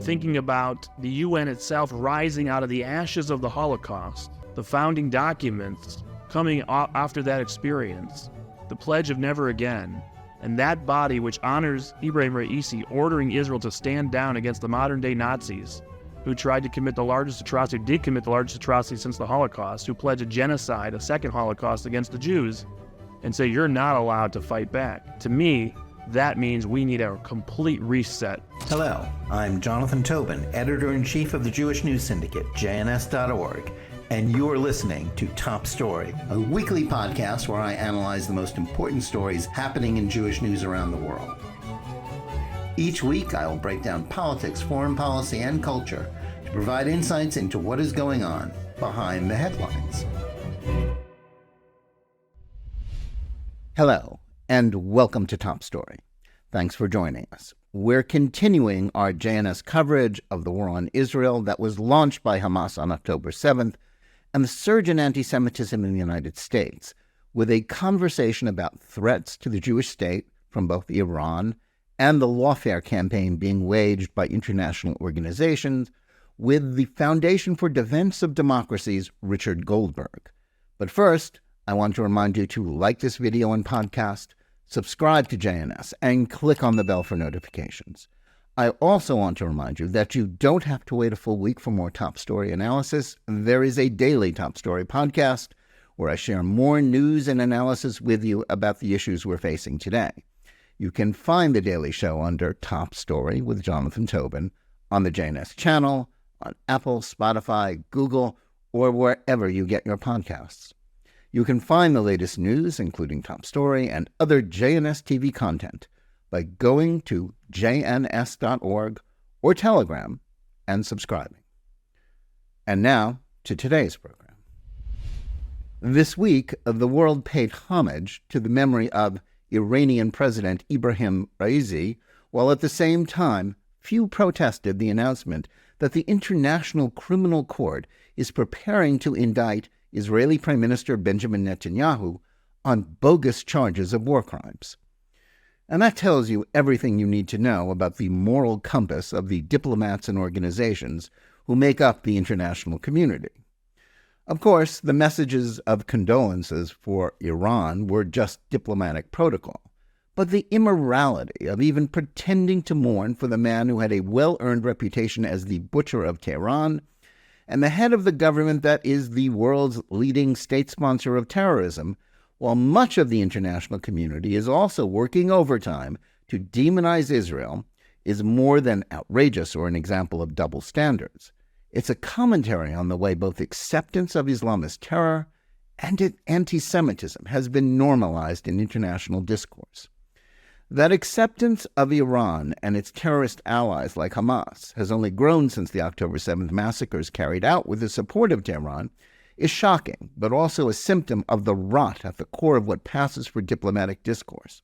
thinking about the UN itself rising out of the ashes of the Holocaust, the founding documents coming after that experience, the Pledge of Never Again, and that body which honors Ibrahim Raisi ordering Israel to stand down against the modern-day Nazis who tried to commit the largest atrocity, did commit the largest atrocity since the Holocaust, who pledged a genocide, a second Holocaust against the Jews, and say you're not allowed to fight back. To me, that means we need a complete reset. Hello, I'm Jonathan Tobin, Editor-in-Chief of the Jewish News Syndicate, JNS.org, and you're listening to Top Story, a weekly podcast where I analyze the most important stories happening in Jewish news around the world. Each week, I will break down politics, foreign policy, and culture to provide insights into what is going on behind the headlines. Hello, and welcome to Top Story. Thanks for joining us. We're continuing our JNS coverage of the war on Israel that was launched by Hamas on October 7th and the surge in anti-Semitism in the United States, with a conversation about threats to the Jewish state from both Iran and the Lawfare campaign being waged by international organizations with the Foundation for Defense of Democracies, Richard Goldberg. But first, I want to remind you to like this video and podcast, subscribe to JNS, and click on the bell for notifications. I also want to remind you that you don't have to wait a full week for more Top Story analysis. There is a daily Top Story podcast where I share more news and analysis with you about the issues we're facing today. You can find the daily show under Top Story with Jonathan Tobin on the JNS channel, on Apple, Spotify, Google, or wherever you get your podcasts. You can find the latest news, including Top Story and other JNS TV content, by going to jns.org or Telegram and subscribing. And now to today's program. This week, the world paid homage to the memory of Iranian President Ibrahim Raisi, while at the same time, few protested the announcement that the International Criminal Court is preparing to indict Israeli Prime Minister Benjamin Netanyahu on bogus charges of war crimes. And that tells you everything you need to know about the moral compass of the diplomats and organizations who make up the international community. Of course, the messages of condolences for Iran were just diplomatic protocol, but the immorality of even pretending to mourn for the man who had a well-earned reputation as the butcher of Tehran and the head of the government that is the world's leading state sponsor of terrorism, while much of the international community is also working overtime to demonize Israel, is more than outrageous or an example of double standards. It's a commentary on the way both acceptance of Islamist terror and anti-Semitism has been normalized in international discourse. That acceptance of Iran and its terrorist allies like Hamas has only grown since the October 7th massacres carried out with the support of Tehran is shocking, but also a symptom of the rot at the core of what passes for diplomatic discourse.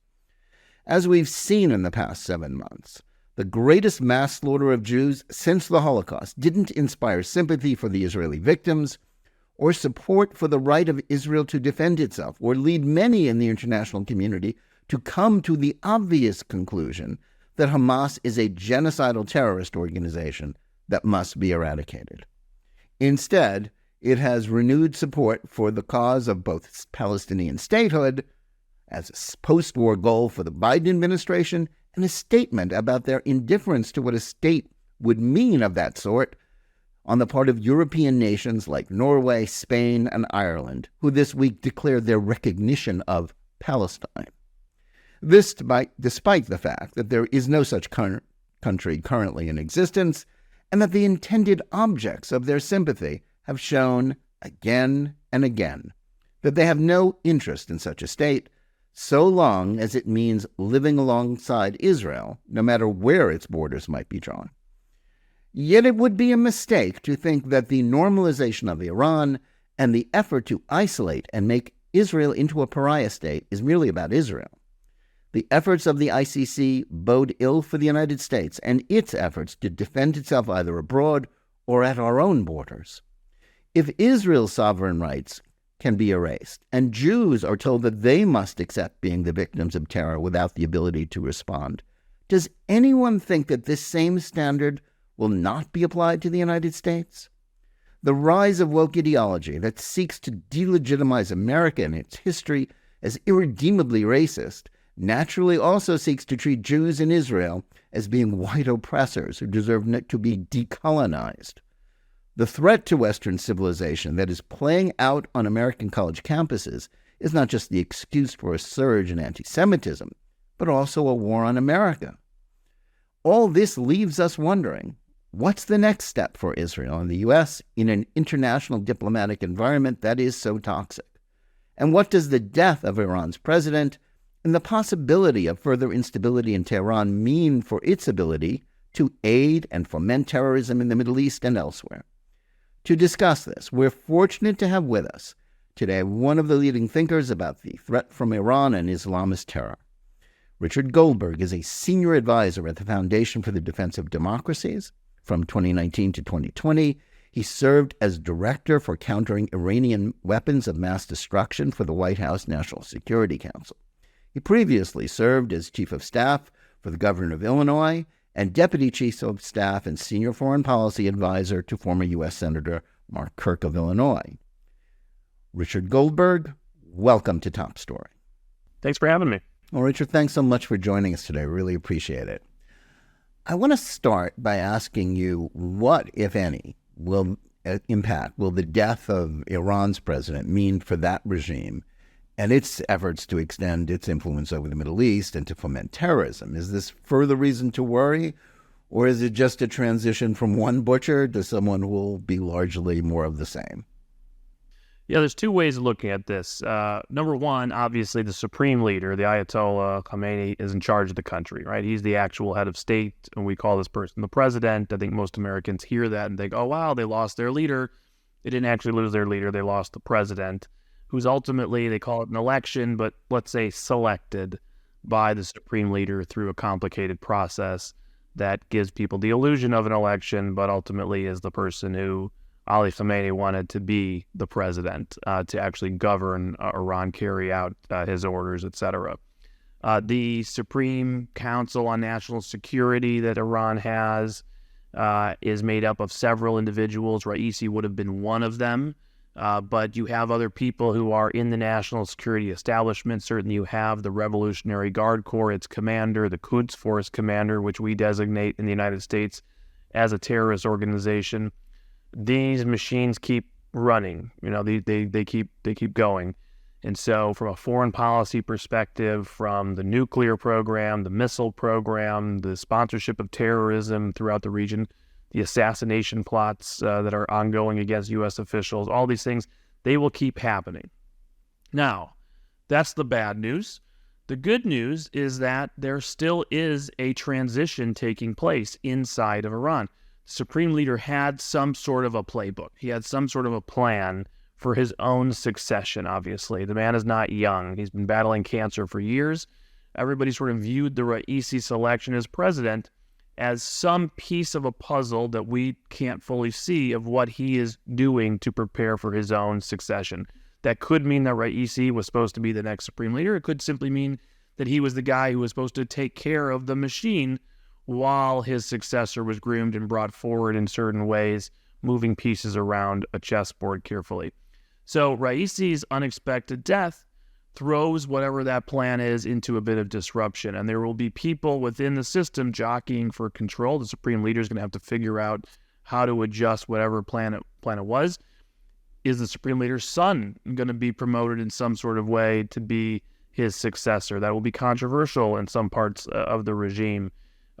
As we've seen in the past 7 months, the greatest mass slaughter of Jews since the Holocaust didn't inspire sympathy for the Israeli victims or support for the right of Israel to defend itself, or lead many in the international community to come to the obvious conclusion that Hamas is a genocidal terrorist organization that must be eradicated. Instead, it has renewed support for the cause of both Palestinian statehood as a post-war goal for the Biden administration and a statement about their indifference to what a state would mean of that sort on the part of European nations like Norway, Spain, and Ireland, who this week declared their recognition of Palestine. This despite the fact that there is no such country currently in existence, and that the intended objects of their sympathy have shown again and again that they have no interest in such a state, so long as it means living alongside Israel, no matter where its borders might be drawn. Yet it would be a mistake to think that the normalization of Iran and the effort to isolate and make Israel into a pariah state is merely about Israel. The efforts of the ICC bode ill for the United States and its efforts to defend itself either abroad or at our own borders. If Israel's sovereign rights can be erased, and Jews are told that they must accept being the victims of terror without the ability to respond, does anyone think that this same standard will not be applied to the United States? The rise of woke ideology that seeks to delegitimize America and its history as irredeemably racist naturally also seeks to treat Jews in Israel as being white oppressors who deserve to be decolonized. The threat to Western civilization that is playing out on American college campuses is not just the excuse for a surge in anti-Semitism, but also a war on America. All this leaves us wondering, what's the next step for Israel and the U.S. in an international diplomatic environment that is so toxic? And what does the death of Iran's president and the possibility of further instability in Tehran mean for its ability to aid and foment terrorism in the Middle East and elsewhere? To discuss this, we're fortunate to have with us today one of the leading thinkers about the threat from Iran and Islamist terror. Richard Goldberg is a senior advisor at the Foundation for the Defense of Democracies. From 2019 to 2020, he served as director for countering Iranian weapons of mass destruction for the White House National Security Council. He previously served as chief of staff for the governor of Illinois and deputy chief of staff and senior foreign policy advisor to former U.S. Senator Mark Kirk of Illinois. Richard Goldberg, welcome to Top Story. Thanks for having me. Well, Richard, thanks so much for joining us today. Really appreciate it. I want to start by asking you what, if any, impact will the death of Iran's president mean for that regime and its efforts to extend its influence over the Middle East and to foment terrorism? Is this further reason to worry, or is it just a transition from one butcher to someone who will be largely more of the same? Yeah, there's two ways of looking at this. Number one, obviously the supreme leader, the Ayatollah Khamenei, is in charge of the country, right? He's the actual head of state, and we call this person the president. I think most Americans hear that and think, oh, wow, they lost their leader. They didn't actually lose their leader. They lost the president, who's ultimately, they call it an election, but let's say selected by the supreme leader through a complicated process that gives people the illusion of an election, but ultimately is the person who Ali Khamenei wanted to be the president, to actually govern Iran, carry out his orders, etc. The Supreme Council on National Security that Iran has is made up of several individuals. Raisi would have been one of them, but you have other people who are in the national security establishment. Certainly you have the Revolutionary Guard Corps, its commander, the Quds Force commander, which we designate in the United States as a terrorist organization. These machines keep running, they keep going. And so from a foreign policy perspective, from the nuclear program, the missile program, the sponsorship of terrorism throughout the region, the assassination plots that are ongoing against U.S. officials, all these things, they will keep happening. Now, that's the bad news. The good news is that there still is a transition taking place inside of Iran. Supreme leader had some sort of a playbook. He had some sort of a plan for his own succession, obviously. The man is not young. He's been battling cancer for years. Everybody sort of viewed the Raisi selection as president as some piece of a puzzle that we can't fully see of what he is doing to prepare for his own succession. That could mean that Raisi was supposed to be the next supreme leader. It could simply mean that he was the guy who was supposed to take care of the machine while his successor was groomed and brought forward in certain ways, moving pieces around a chessboard carefully. So Raisi's unexpected death throws whatever that plan is into a bit of disruption, and there will be people within the system jockeying for control. The supreme leader is going to have to figure out how to adjust whatever plan it was. Is the supreme leader's son going to be promoted in some sort of way to be his successor? That will be controversial in some parts of the regime.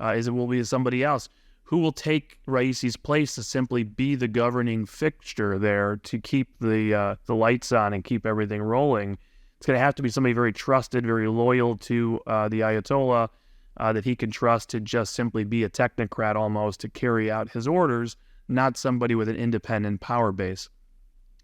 Will be somebody else who will take Raisi's place to simply be the governing fixture there to keep the lights on and keep everything rolling. It's going to have to be somebody very trusted, very loyal to the Ayatollah, that he can trust to just simply be a technocrat almost to carry out his orders, not somebody with an independent power base.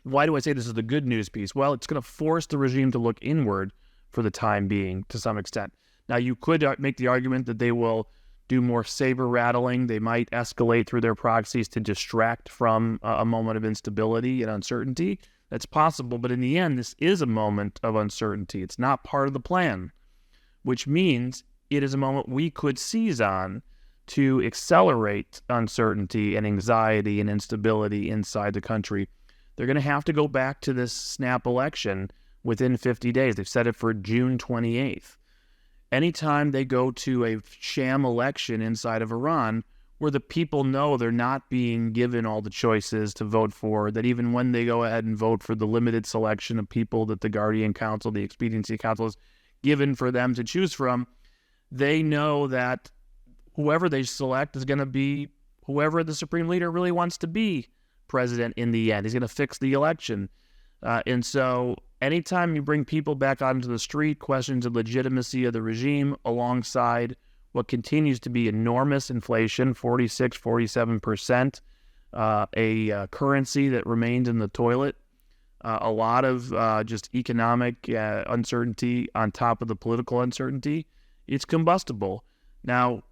Why do I say this is the good news piece? Well, it's going to force the regime to look inward for the time being to some extent. Now, you could make the argument that they will do more saber rattling. They might escalate through their proxies to distract from a moment of instability and uncertainty. That's possible, but in the end, this is a moment of uncertainty. It's not part of the plan, which means it is a moment we could seize on to accelerate uncertainty and anxiety and instability inside the country, they're going to have to go back to this snap election within 50 days. They've set it for June 28th. Anytime they go to a sham election inside of Iran, where the people know they're not being given all the choices to vote for, that even when they go ahead and vote for the limited selection of people that the Guardian Council, the Expediency Council has given for them to choose from, they know that whoever they select is going to be whoever the supreme leader really wants to be president in the end. He's going to fix the election. And so anytime you bring people back out into the street, questions the legitimacy of the regime alongside what continues to be enormous inflation, 46, 47%, a currency that remains in the toilet, a lot of just economic uncertainty on top of the political uncertainty, it's combustible. Now,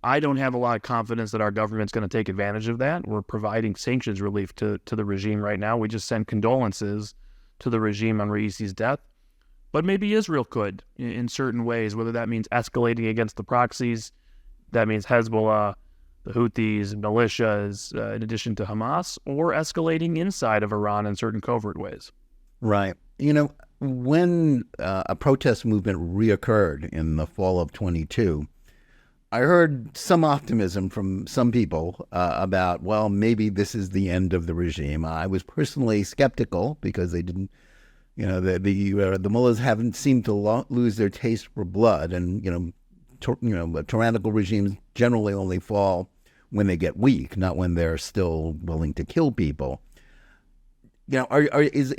I don't have a lot of confidence that our government's going to take advantage of that. We're providing sanctions relief to the regime right now. We just sent condolences to the regime on Raisi's death. But maybe Israel could in certain ways, whether that means escalating against the proxies, that means Hezbollah, the Houthis, militias, in addition to Hamas, or escalating inside of Iran in certain covert ways. Right. When a protest movement reoccurred in the fall of 22, I heard some optimism from some people about, well, maybe this is the end of the regime. I was personally skeptical because they didn't, the mullahs haven't seemed to lose their taste for blood, and tyrannical regimes generally only fall when they get weak, not when they're still willing to kill people. Is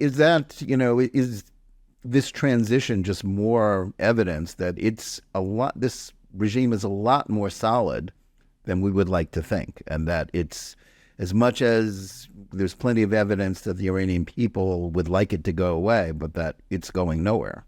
this transition just more evidence that it's a lot? This regime is a lot more solid than we would like to think, and that it's, as much as there's plenty of evidence that the Iranian people would like it to go away, but that it's going nowhere.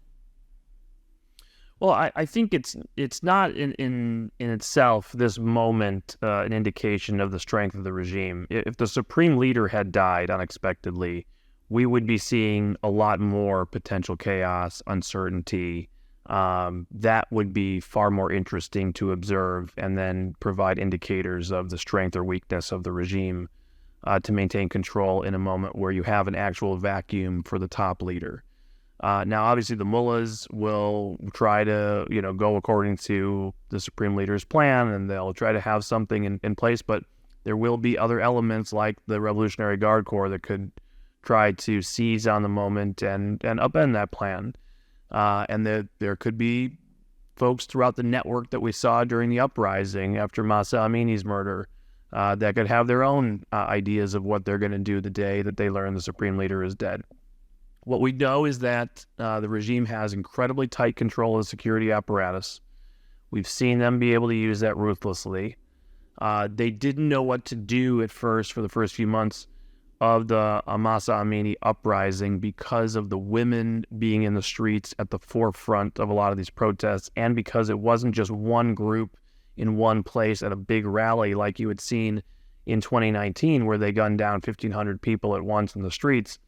Well, I think it's not in itself, this moment, an indication of the strength of the regime. If the supreme leader had died unexpectedly, we would be seeing a lot more potential chaos, uncertainty. That would be far more interesting to observe and then provide indicators of the strength or weakness of the regime to maintain control in a moment where you have an actual vacuum for the top leader. Now, obviously, the mullahs will try to, go according to the supreme leader's plan, and they'll try to have something in place, but there will be other elements like the Revolutionary Guard Corps that could try to seize on the moment and upend that plan. And there could be folks throughout the network that we saw during the uprising after Mahsa Amini's murder that could have their own ideas of what they're going to do the day that they learn the supreme leader is dead. What we know is that the regime has incredibly tight control of the security apparatus. We've seen them be able to use that ruthlessly. They didn't know what to do at first for the first few months of the Mahsa Amini uprising because of the women being in the streets at the forefront of a lot of these protests, and because it wasn't just one group in one place at a big rally like you had seen in 2019 where they gunned down 1,500 people at once in the streets.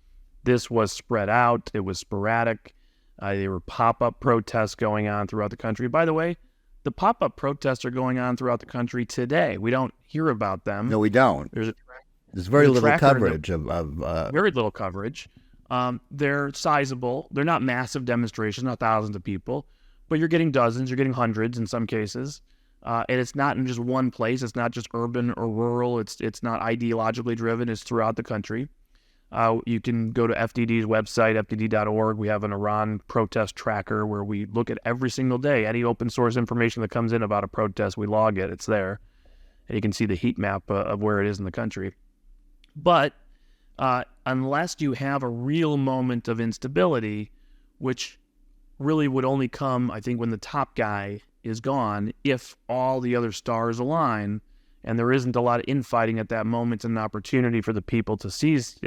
This was spread out. It was sporadic. There were pop-up protests going on throughout the country. By the way, the pop-up protests are going on throughout the country today. We don't hear about them. No, we don't. There's very little coverage of very little coverage. They're sizable. They're not massive demonstrations, not thousands of people, but you're getting dozens, you're getting hundreds in some cases. And it's not in just one place. It's not just urban or rural. It's not ideologically driven. It's throughout the country. You can go to FDD's website, fdd.org. We have an Iran protest tracker where we look at every single day. Any open source information that comes in about a protest, we log it. It's there. And you can see the heat map of where it is in the country. But unless you have a real moment of instability, which really would only come, I think, when the top guy is gone, if all the other stars align, and there isn't a lot of infighting at that moment and an opportunity for the people to seize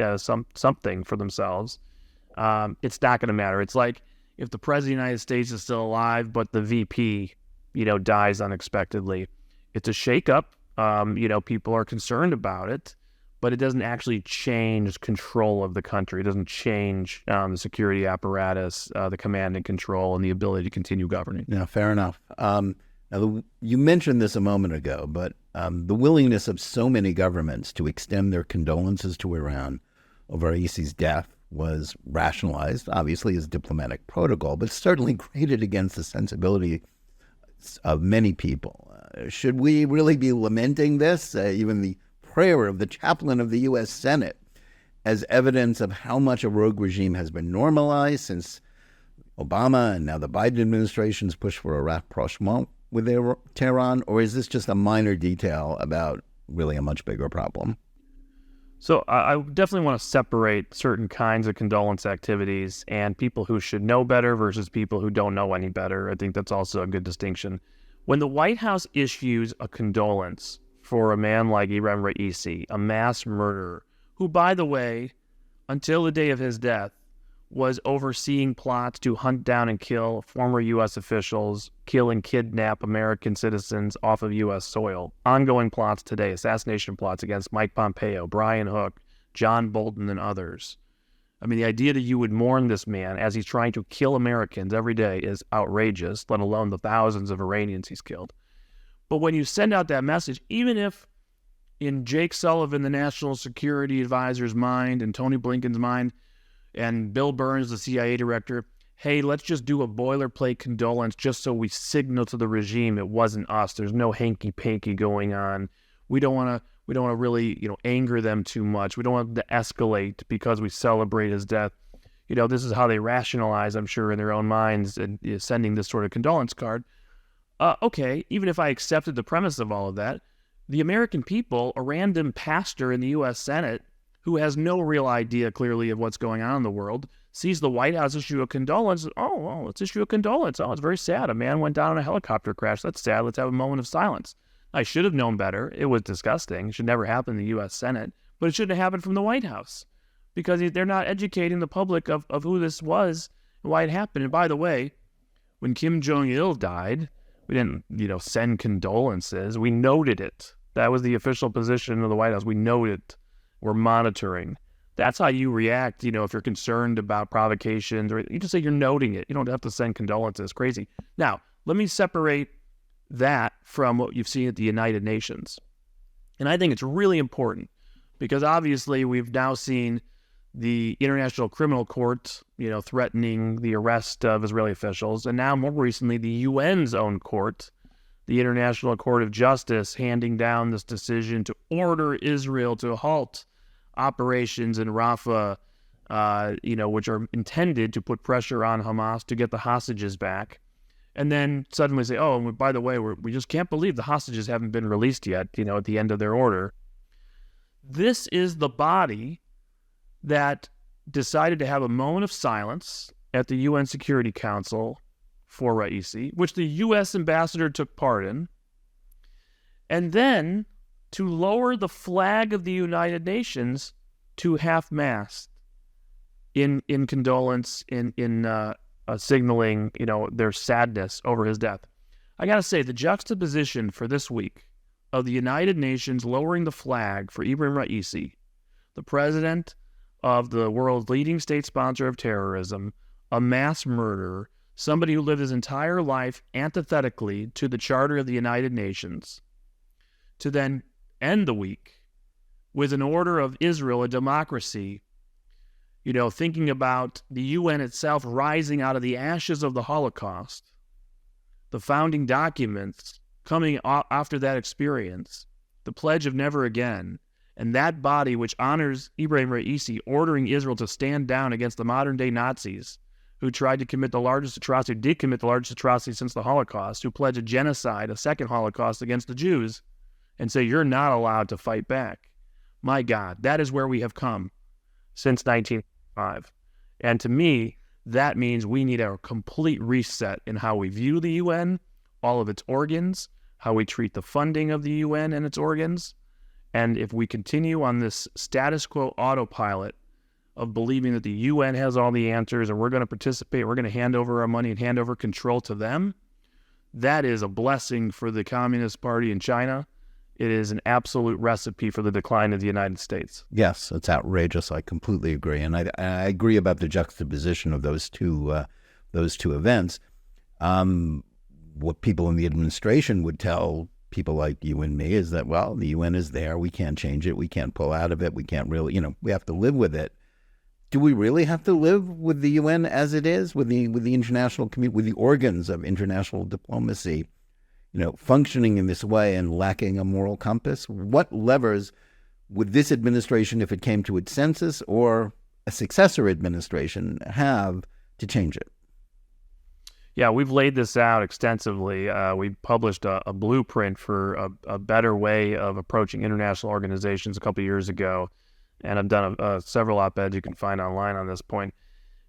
something for themselves, it's not going to matter. It's like if the President of the United States is still alive, but the VP, dies unexpectedly. It's a shakeup. People are concerned about it, but it doesn't actually change control of the country. It doesn't change the security apparatus, the command and control, and the ability to continue governing. Yeah, fair enough. Now, you mentioned this a moment ago, but the willingness of so many governments to extend their condolences to Iran over Raisi's death was rationalized, obviously, as diplomatic protocol, but certainly grated against the sensibility of many people. Should we really be lamenting this? Even the prayer of the chaplain of the U.S. Senate as evidence of how much a rogue regime has been normalized since Obama and now the Biden administration's push for a rapprochement with Tehran, or is this just a minor detail about really a much bigger problem? So I definitely want to separate certain kinds of condolence activities and people who should know better versus people who don't know any better. I think that's also a good distinction. When the White House issues a condolence for a man like Ibrahim Raisi, a mass murderer, who, by the way, until the day of his death, was overseeing plots to hunt down and kill former U.S. officials, kill and kidnap American citizens off of U.S. soil. Ongoing plots today, assassination plots against Mike Pompeo, Brian Hook, John Bolton, and others. I mean, the idea that you would mourn this man as he's trying to kill Americans every day is outrageous, let alone the thousands of Iranians he's killed. But when you send out that message, even if in Jake Sullivan, the National Security Advisor's mind, and Tony Blinken's mind, and Bill Burns, the CIA director, hey, let's just do a boilerplate condolence just so we signal to the regime it wasn't us. There's no hanky-panky going on. We don't want to really, anger them too much. We don't want them to escalate because we celebrate his death. This is how they rationalize, I'm sure, in their own minds, and sending this sort of condolence card. Okay, even if I accepted the premise of all of that, the American people, a random pastor in the U.S. Senate, who has no real idea, clearly, of what's going on in the world, sees the White House issue a condolence. Oh, well, let's issue a condolence. Oh, it's very sad. A man went down in a helicopter crash. That's sad. Let's have a moment of silence. I should have known better. It was disgusting. It should never happen in the U.S. Senate, but it shouldn't have happened from the White House because they're not educating the public of who this was and why it happened. And by the way, when Kim Jong-il died, we didn't, send condolences. We noted it. That was the official position of the White House. We noted it. We're monitoring. That's how you react, if you're concerned about provocations, or you just say you're noting it. You don't have to send condolences. Crazy. Now, let me separate that from what you've seen at the United Nations. And I think it's really important because obviously we've now seen the International Criminal Court, threatening the arrest of Israeli officials. And now more recently, the UN's own court, the International Court of Justice, handing down this decision to order Israel to halt operations in Rafah, which are intended to put pressure on Hamas to get the hostages back. And then suddenly say, oh, and by the way, we just can't believe the hostages haven't been released yet, at the end of their order. This is the body that decided to have a moment of silence at the UN Security Council for Raisi, which the U.S. ambassador took part in, and then to lower the flag of the United Nations to half-mast in condolence, in signaling, their sadness over his death. I got to say, the juxtaposition for this week of the United Nations lowering the flag for Ibrahim Raisi, the president of the world's leading state sponsor of terrorism, a mass murderer, somebody who lived his entire life antithetically to the Charter of the United Nations, to then end the week with an order of Israel, a democracy, thinking about the UN itself rising out of the ashes of the Holocaust, the founding documents coming after that experience, the Pledge of Never Again, and that body which honors Ibrahim Raisi ordering Israel to stand down against the modern-day Nazis who tried to commit the largest atrocity, did commit the largest atrocity since the Holocaust, who pledged a genocide, a second Holocaust against the Jews, and say, you're not allowed to fight back. My God, that is where we have come since 1905. And to me, that means we need a complete reset in how we view the UN, all of its organs, how we treat the funding of the UN and its organs. And if we continue on this status quo autopilot of believing that the UN has all the answers and we're going to participate, we're going to hand over our money and hand over control to them, that is a blessing for the Communist Party in China. It is an absolute recipe for the decline of the United States. Yes, it's outrageous. I completely agree. And I agree about the juxtaposition of those two events. what people in the administration would tell people like you and me is that, well, the UN is there. We can't change it. We can't pull out of it. We can't really, we have to live with it. Do we really have to live with the UN as it is, with the international community, with the organs of international diplomacy, functioning in this way and lacking a moral compass? What levers would this administration, if it came to its senses, or a successor administration, have to change it? Yeah, we've laid this out extensively. We published a blueprint for a better way of approaching international organizations a couple of years ago, and I've done several op-eds you can find online on this point.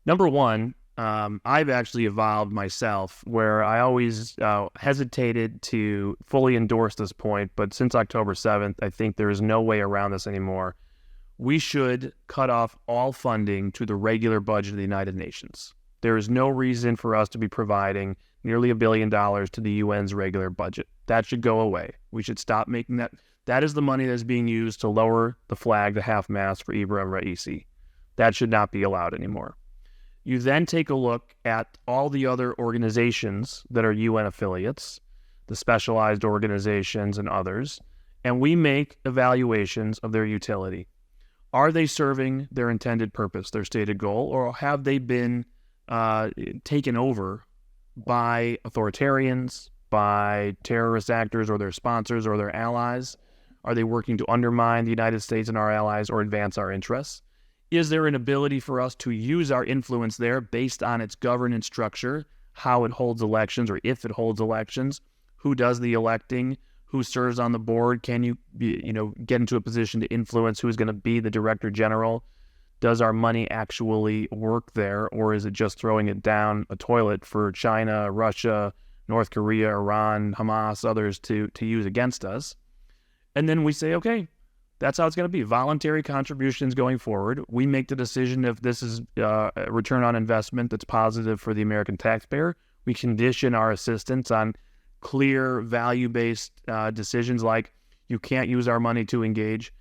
Number one, I've actually evolved myself, where I always hesitated to fully endorse this point, but since October 7th, I think there is no way around this anymore. We should cut off all funding to the regular budget of the United Nations. There is no reason for us to be providing nearly $1 billion to the UN's regular budget. That should go away. We should stop making that. That is the money that is being used to lower the flag to half-mast for Ibrahim Raisi. That should not be allowed anymore. You then take a look at all the other organizations that are UN affiliates, the specialized organizations and others, and we make evaluations of their utility. Are they serving their intended purpose, their stated goal, or have they been taken over by authoritarians, by terrorist actors or their sponsors or their allies? Are they working to undermine the United States and our allies or advance our interests? Is there an ability for us to use our influence there based on its governance structure, how it holds elections or if it holds elections, who does the electing, who serves on the board? Can you get into a position to influence who's going to be the director general? Does our money actually work there, or is it just throwing it down a toilet for China, Russia, North Korea, Iran, Hamas, others to use against us? And then we say, okay, that's how it's going to be. Voluntary contributions going forward. We make the decision if this is a return on investment that's positive for the American taxpayer. We condition our assistance on clear value-based decisions like you can't use our money to engage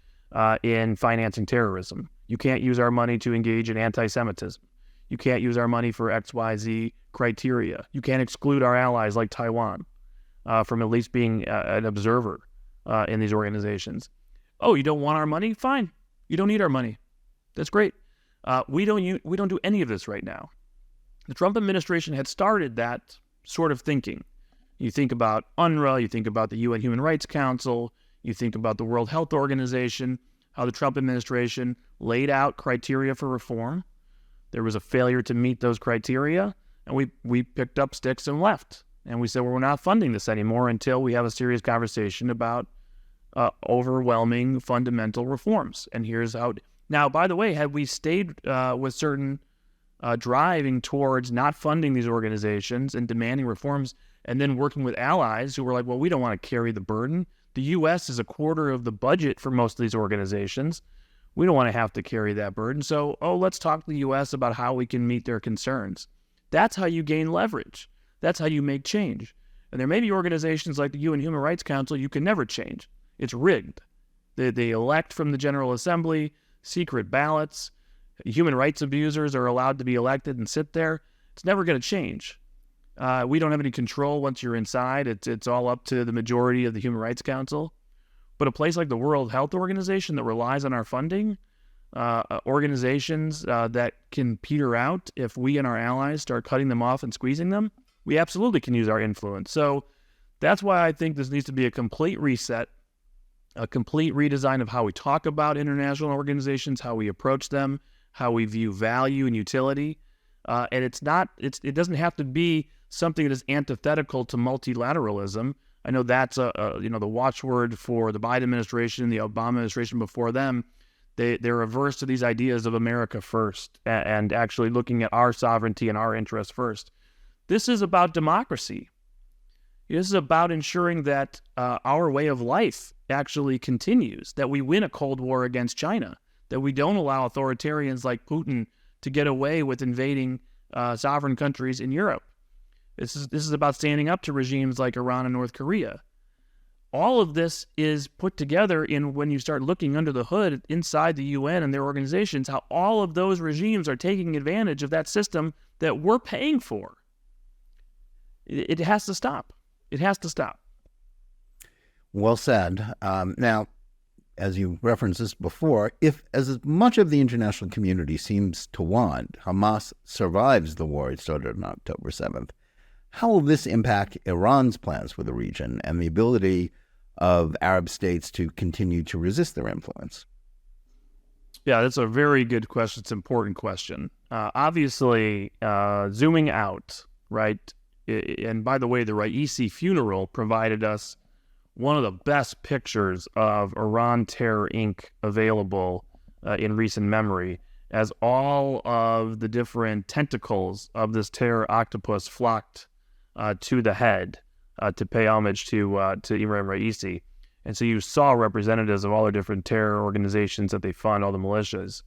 in financing terrorism. You can't use our money to engage in anti-Semitism. You can't use our money for XYZ criteria. You can't exclude our allies like Taiwan from at least being an observer in these organizations. Oh, you don't want our money? Fine. You don't need our money. That's great. We don't do any of this right now. The Trump administration had started that sort of thinking. You think about UNRWA, you think about the UN Human Rights Council, you think about the World Health Organization, how the Trump administration laid out criteria for reform. There was a failure to meet those criteria, and we picked up sticks and left. And we said, well, we're not funding this anymore until we have a serious conversation about overwhelming fundamental reforms. And here's how. Now, by the way, had we stayed with certain driving towards not funding these organizations and demanding reforms, and then working with allies who were like, well, we don't want to carry the burden. The U.S. is a quarter of the budget for most of these organizations. We don't want to have to carry that burden. So, let's talk to the U.S. about how we can meet their concerns. That's how you gain leverage. That's how you make change. And there may be organizations like the UN Human Rights Council you can never change. It's rigged. They elect from the General Assembly, secret ballots. Human rights abusers are allowed to be elected and sit there. It's never going to change. We don't have any control once you're inside. It's all up to the majority of the Human Rights Council. But a place like the World Health Organization that relies on our funding, organizations that can peter out if we and our allies start cutting them off and squeezing them, we absolutely can use our influence. So that's why I think this needs to be a complete reset, a complete redesign of how we talk about international organizations, how we approach them, how we view value and utility. And it doesn't have to be something that is antithetical to multilateralism. I know that's the watchword for the Biden administration, the Obama administration before them. They're averse to these ideas of America first and actually looking at our sovereignty and our interests first. This is about democracy. This is about ensuring that our way of life actually continues, that we win a Cold War against China, that we don't allow authoritarians like Putin to get away with invading sovereign countries in Europe. This is about standing up to regimes like Iran and North Korea. All of this is put together in when you start looking under the hood inside the UN and their organizations, how all of those regimes are taking advantage of that system that we're paying for. It has to stop. It has to stop. Well said. Now, as you referenced this before, if as much of the international community seems to want, Hamas survives the war it started on October 7th, how will this impact Iran's plans for the region and the ability of Arab states to continue to resist their influence? Yeah, that's a very good question. It's an important question. Obviously, zooming out, right? And by the way, the Raisi funeral provided us one of the best pictures of Iran Terror Inc. available in recent memory, as all of the different tentacles of this terror octopus flocked to the head to pay homage to Imran Raisi. And so you saw representatives of all the different terror organizations that they fund, all the militias.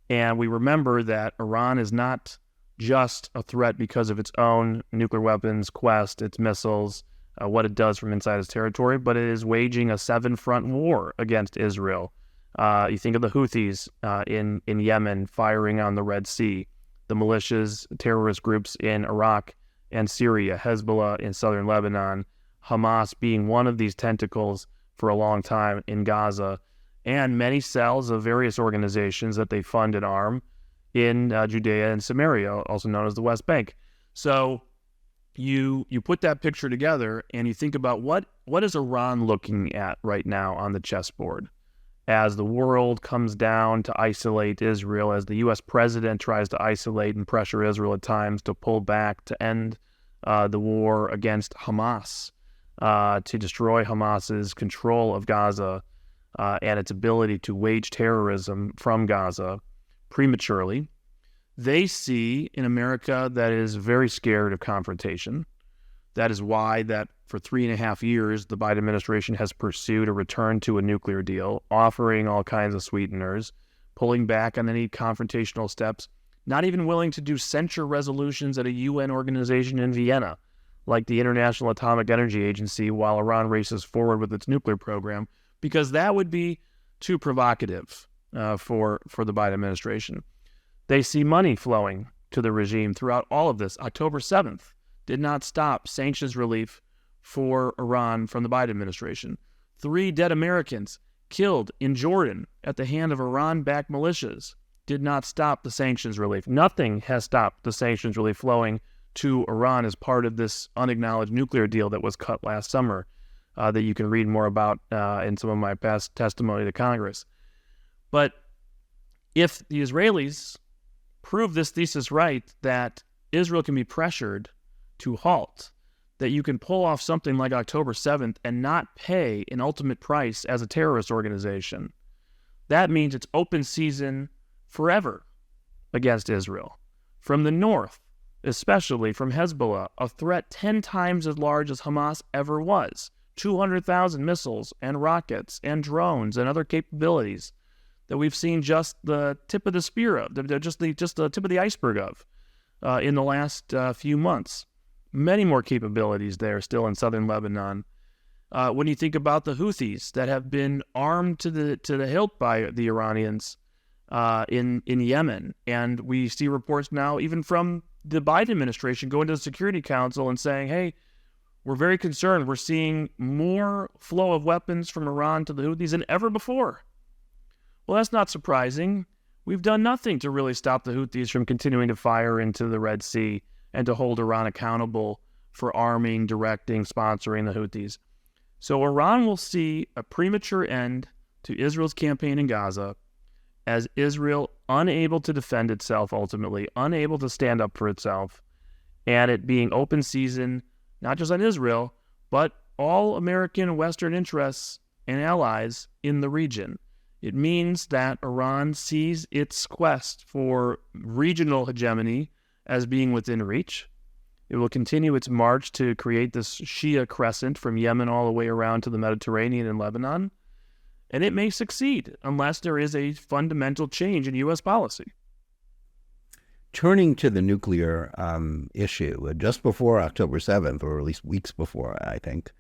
And we remember that Iran is not just a threat because of its own nuclear weapons, quest, its missiles, what it does from inside its territory, but it is waging a seven-front war against Israel. You think of the Houthis in Yemen firing on the Red Sea, the militias, terrorist groups in Iraq and Syria, Hezbollah in southern Lebanon, Hamas being one of these tentacles for a long time in Gaza, and many cells of various organizations that they fund and arm in Judea and Samaria, also known as the West Bank. So you put that picture together and you think about what is Iran looking at right now on the chessboard as the world comes down to isolate Israel, as the U.S. president tries to isolate and pressure Israel at times to pull back to end the war against Hamas, to destroy Hamas's control of Gaza and its ability to wage terrorism from Gaza prematurely. They see in America that is very scared of confrontation. That is why that for 3.5 years, the Biden administration has pursued a return to a nuclear deal, offering all kinds of sweeteners, pulling back on any confrontational steps, not even willing to do censure resolutions at a UN organization in Vienna, like the International Atomic Energy Agency, while Iran races forward with its nuclear program, because that would be too provocative for the Biden administration. They see money flowing to the regime throughout all of this. October 7th did not stop sanctions relief for Iran from the Biden administration. 3 dead Americans killed in Jordan at the hand of Iran-backed militias did not stop the sanctions relief. Nothing has stopped the sanctions relief flowing to Iran as part of this unacknowledged nuclear deal that was cut last summer that you can read more about in some of my past testimony to Congress. But if the Israelis prove this thesis right, that Israel can be pressured to halt, that you can pull off something like October 7th and not pay an ultimate price as a terrorist organization, that means it's open season forever against Israel. From the north, especially from Hezbollah, a threat 10 times as large as Hamas ever was, 200,000 missiles and rockets and drones and other capabilities that we've seen just the tip of the spear of, just the tip of the iceberg of in the last few months. Many more capabilities there still in southern Lebanon. When you think about the Houthis that have been armed to the hilt by the Iranians in Yemen, and we see reports now even from the Biden administration going to the Security Council and saying, hey, we're very concerned. We're seeing more flow of weapons from Iran to the Houthis than ever before. Well, that's not surprising. We've done nothing to really stop the Houthis from continuing to fire into the Red Sea and to hold Iran accountable for arming, directing, sponsoring the Houthis. So Iran will see a premature end to Israel's campaign in Gaza as Israel unable to defend itself ultimately, unable to stand up for itself, and it being open season, not just on Israel, but all American and Western interests and allies in the region. It means that Iran sees its quest for regional hegemony as being within reach. It will continue its march to create this Shia crescent from Yemen all the way around to the Mediterranean and Lebanon. And it may succeed unless there is a fundamental change in U.S. policy. Turning to the nuclear issue, just before October 7th, or at least weeks before, I think,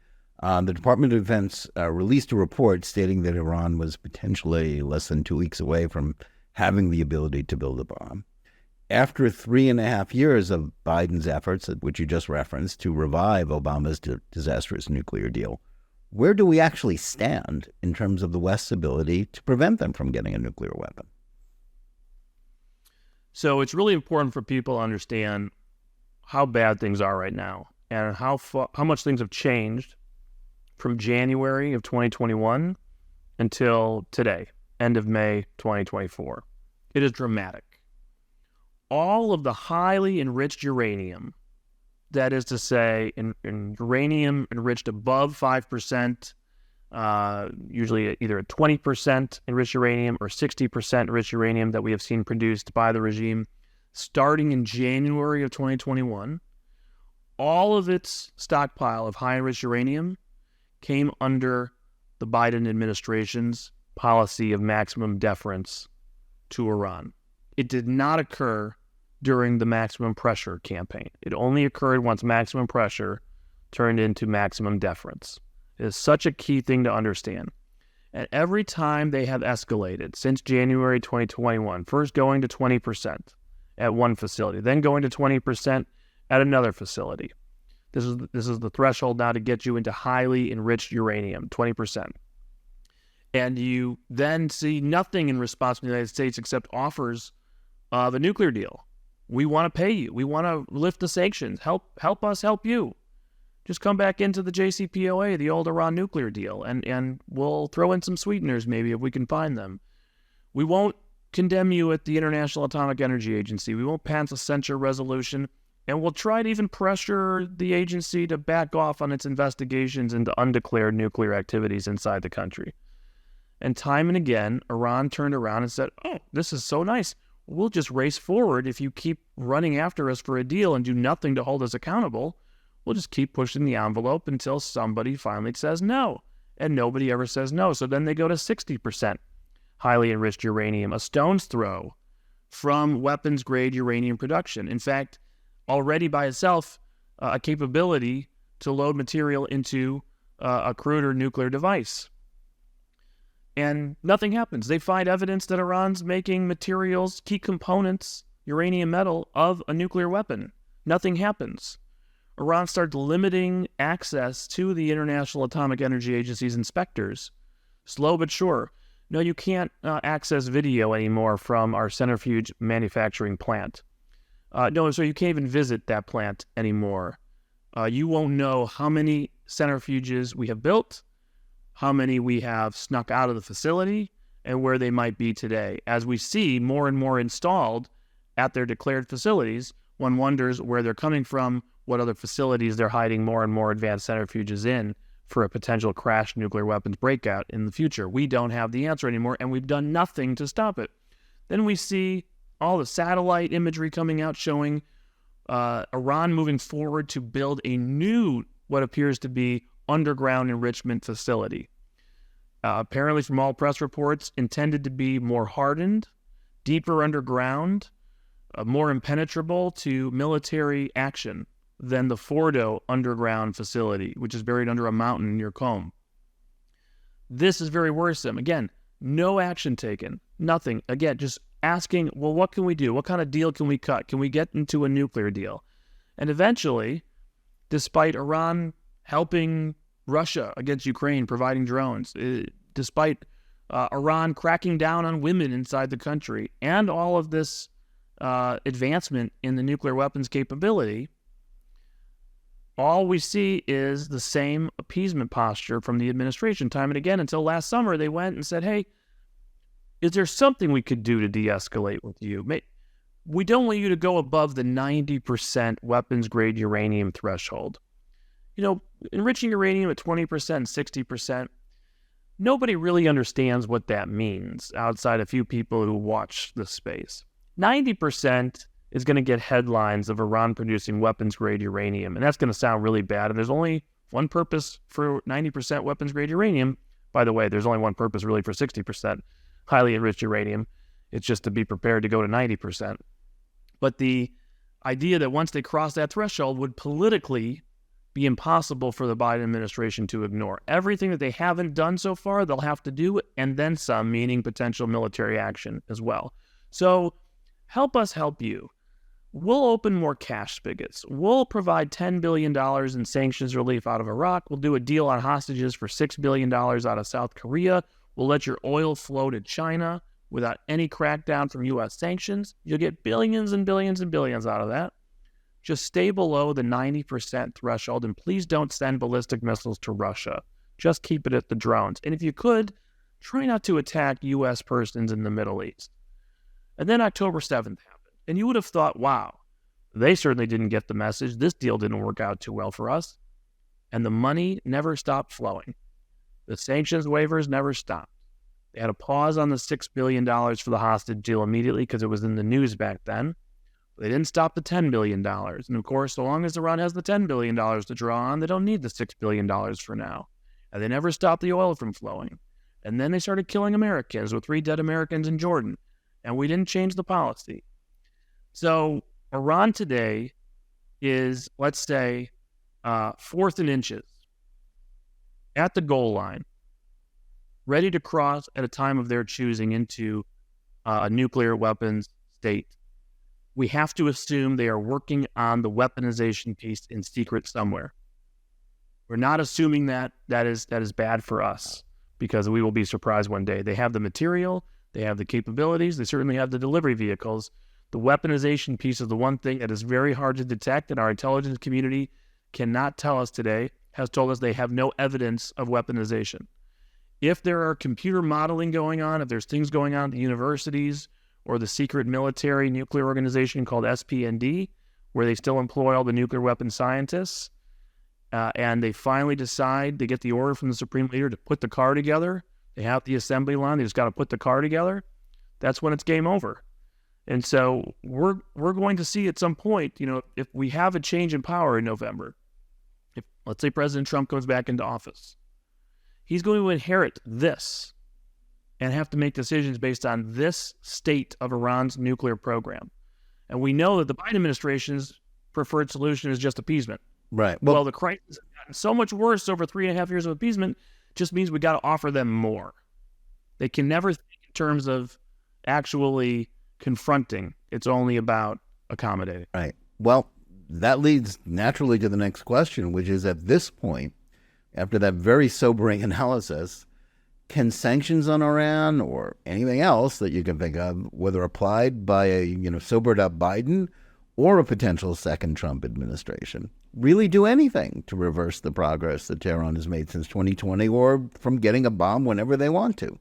the Department of Defense released a report stating that Iran was potentially less than 2 weeks away from having the ability to build a bomb. after 3.5 years of Biden's efforts, which you just referenced, to revive Obama's disastrous nuclear deal, where do we actually stand in terms of the West's ability to prevent them from getting a nuclear weapon? So it's really important for people to understand how bad things are right now and how much things have changed from January of 2021 until today, end of May 2024. It is dramatic. All of the highly enriched uranium, that is to say, in uranium enriched above 5%, usually either a 20% enriched uranium or 60% enriched uranium that we have seen produced by the regime starting in January of 2021, all of its stockpile of high enriched uranium came under the Biden administration's policy of maximum deference to Iran. It did not occur during the maximum pressure campaign. It only occurred once maximum pressure turned into maximum deference. It is such a key thing to understand. And every time they have escalated since January 2021, first going to 20% at one facility, then going to 20% at another facility. This is the threshold now to get you into highly enriched uranium, 20%. And you then see nothing in response from the United States except offers of a nuclear deal. We want to pay you. We want to lift the sanctions. Help us help you. Just come back into the JCPOA, the old Iran nuclear deal, and we'll throw in some sweeteners maybe if we can find them. We won't condemn you at the International Atomic Energy Agency. We won't pass a censure resolution, and we'll try to even pressure the agency to back off on its investigations into undeclared nuclear activities inside the country. And time and again, Iran turned around and said, oh, this is so nice. We'll just race forward if you keep running after us for a deal and do nothing to hold us accountable. We'll just keep pushing the envelope until somebody finally says no. And nobody ever says no. So then they go to 60% highly enriched uranium, a stone's throw from weapons-grade uranium production. In fact, already by itself, a capability to load material into a cruder nuclear device. And nothing happens. They find evidence that Iran's making materials, key components, uranium metal, of a nuclear weapon. Nothing happens. Iran starts limiting access to the International Atomic Energy Agency's inspectors. Slow but sure. No, you can't access video anymore from our centrifuge manufacturing plant. No, so you can't even visit that plant anymore. You won't know how many centrifuges we have built, how many we have snuck out of the facility, and where they might be today. As we see more and more installed at their declared facilities, one wonders where they're coming from, what other facilities they're hiding more and more advanced centrifuges in for a potential crash nuclear weapons breakout in the future. We don't have the answer anymore, and we've done nothing to stop it. Then we see all the satellite imagery coming out showing Iran moving forward to build a new, what appears to be, underground enrichment facility. Apparently from all press reports, intended to be more hardened, deeper underground, more impenetrable to military action than the Fordo underground facility, which is buried under a mountain near Qom. This is very worrisome. Again, no action taken, nothing. Again, just asking, well, what can we do? What kind of deal can we cut? Can we get into a nuclear deal? And eventually, despite Iran helping Russia against Ukraine, providing drones, despite Iran cracking down on women inside the country, and all of this advancement in the nuclear weapons capability, all we see is the same appeasement posture from the administration time and again, until last summer they went and said, hey, is there something we could do to de-escalate with you? We don't want you to go above the 90% weapons-grade uranium threshold. You know, enriching uranium at 20%, 60%, nobody really understands what that means outside a few people who watch the space. 90% is going to get headlines of Iran producing weapons-grade uranium, and that's going to sound really bad. And there's only one purpose for 90% weapons-grade uranium. By the way, there's only one purpose really for 60% highly enriched uranium. It's just to be prepared to go to 90%. But the idea that once they cross that threshold would politically be impossible for the Biden administration to ignore. Everything that they haven't done so far, they'll have to do, and then some, meaning potential military action as well. So help us help you. we'll open more cash spigots. We'll provide $10 billion in sanctions relief out of Iraq. We'll do a deal on hostages for $6 billion out of South Korea. We'll let your oil flow to China without any crackdown from U.S. sanctions. You'll get billions and billions and billions out of that. Just stay below the 90% threshold, and please don't send ballistic missiles to Russia. Just keep it at the drones. And if you could, try not to attack U.S. persons in the Middle East. And then October 7th happened. And you would have thought, wow, they certainly didn't get the message. This deal didn't work out too well for us. And the money never stopped flowing. The sanctions waivers never stopped. They had a pause on the $6 billion for the hostage deal immediately because it was in the news back then. But they didn't stop the $10 billion. And of course, so long as Iran has the $10 billion to draw on, they don't need the $6 billion for now. And they never stopped the oil from flowing. And then they started killing Americans with 3 dead Americans in Jordan. And we didn't change the policy. So Iran today is, let's say, 4th and inches at the goal line, ready to cross at a time of their choosing into a nuclear weapons state. We have to assume they are working on the weaponization piece in secret somewhere. We're not assuming that is bad for us, because we will be surprised one day. They have the material, they have the capabilities, they certainly have the delivery vehicles. The weaponization piece is the one thing that is very hard to detect, and our intelligence community cannot tell us today, has told us they have no evidence of weaponization. If there are computer modeling going on, if there's things going on at the universities or the secret military nuclear organization called SPND, where they still employ all the nuclear weapons scientists, and they finally decide, they get the order from the Supreme Leader to put the car together, they have the assembly line, they just got to put the car together, that's when it's game over. And so we're going to see at some point, if we have a change in power in November, if, let's say, President Trump comes back into office, he's going to inherit this and have to make decisions based on this state of Iran's nuclear program. And we know that the Biden administration's preferred solution is just appeasement. Right. Well, the crisis has gotten so much worse over 3.5 years of appeasement, just means we got to offer them more. They can never think in terms of actually confronting. It's only about accommodating. Right. Well, that leads naturally to the next question, which is, at this point, after that very sobering analysis, can sanctions on Iran or anything else that you can think of, whether applied by a sobered up Biden or a potential second Trump administration, really do anything to reverse the progress that Tehran has made since 2020, or from getting a bomb whenever they want to?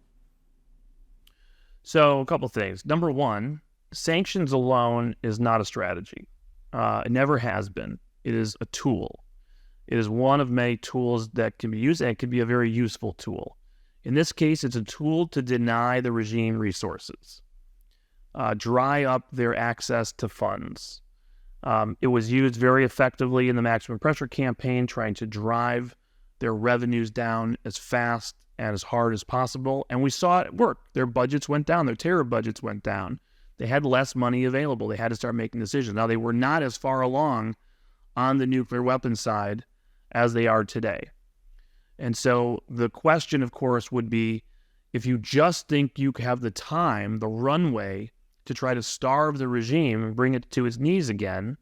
So a couple things. Number one, sanctions alone is not a strategy. It never has been. It is a tool. It is one of many tools that can be used, and it can be a very useful tool. In this case, it's a tool to deny the regime resources, dry up their access to funds. It was used very effectively in the maximum pressure campaign, trying to drive their revenues down as fast and as hard as possible. And we saw it work. Their budgets went down. Their terror budgets went down. They had less money available. They had to start making decisions. Now, they were not as far along on the nuclear weapons side as they are today. And so the question, of course, would be, if you just think you have the time, the runway, to try to starve the regime and bring it to its knees again,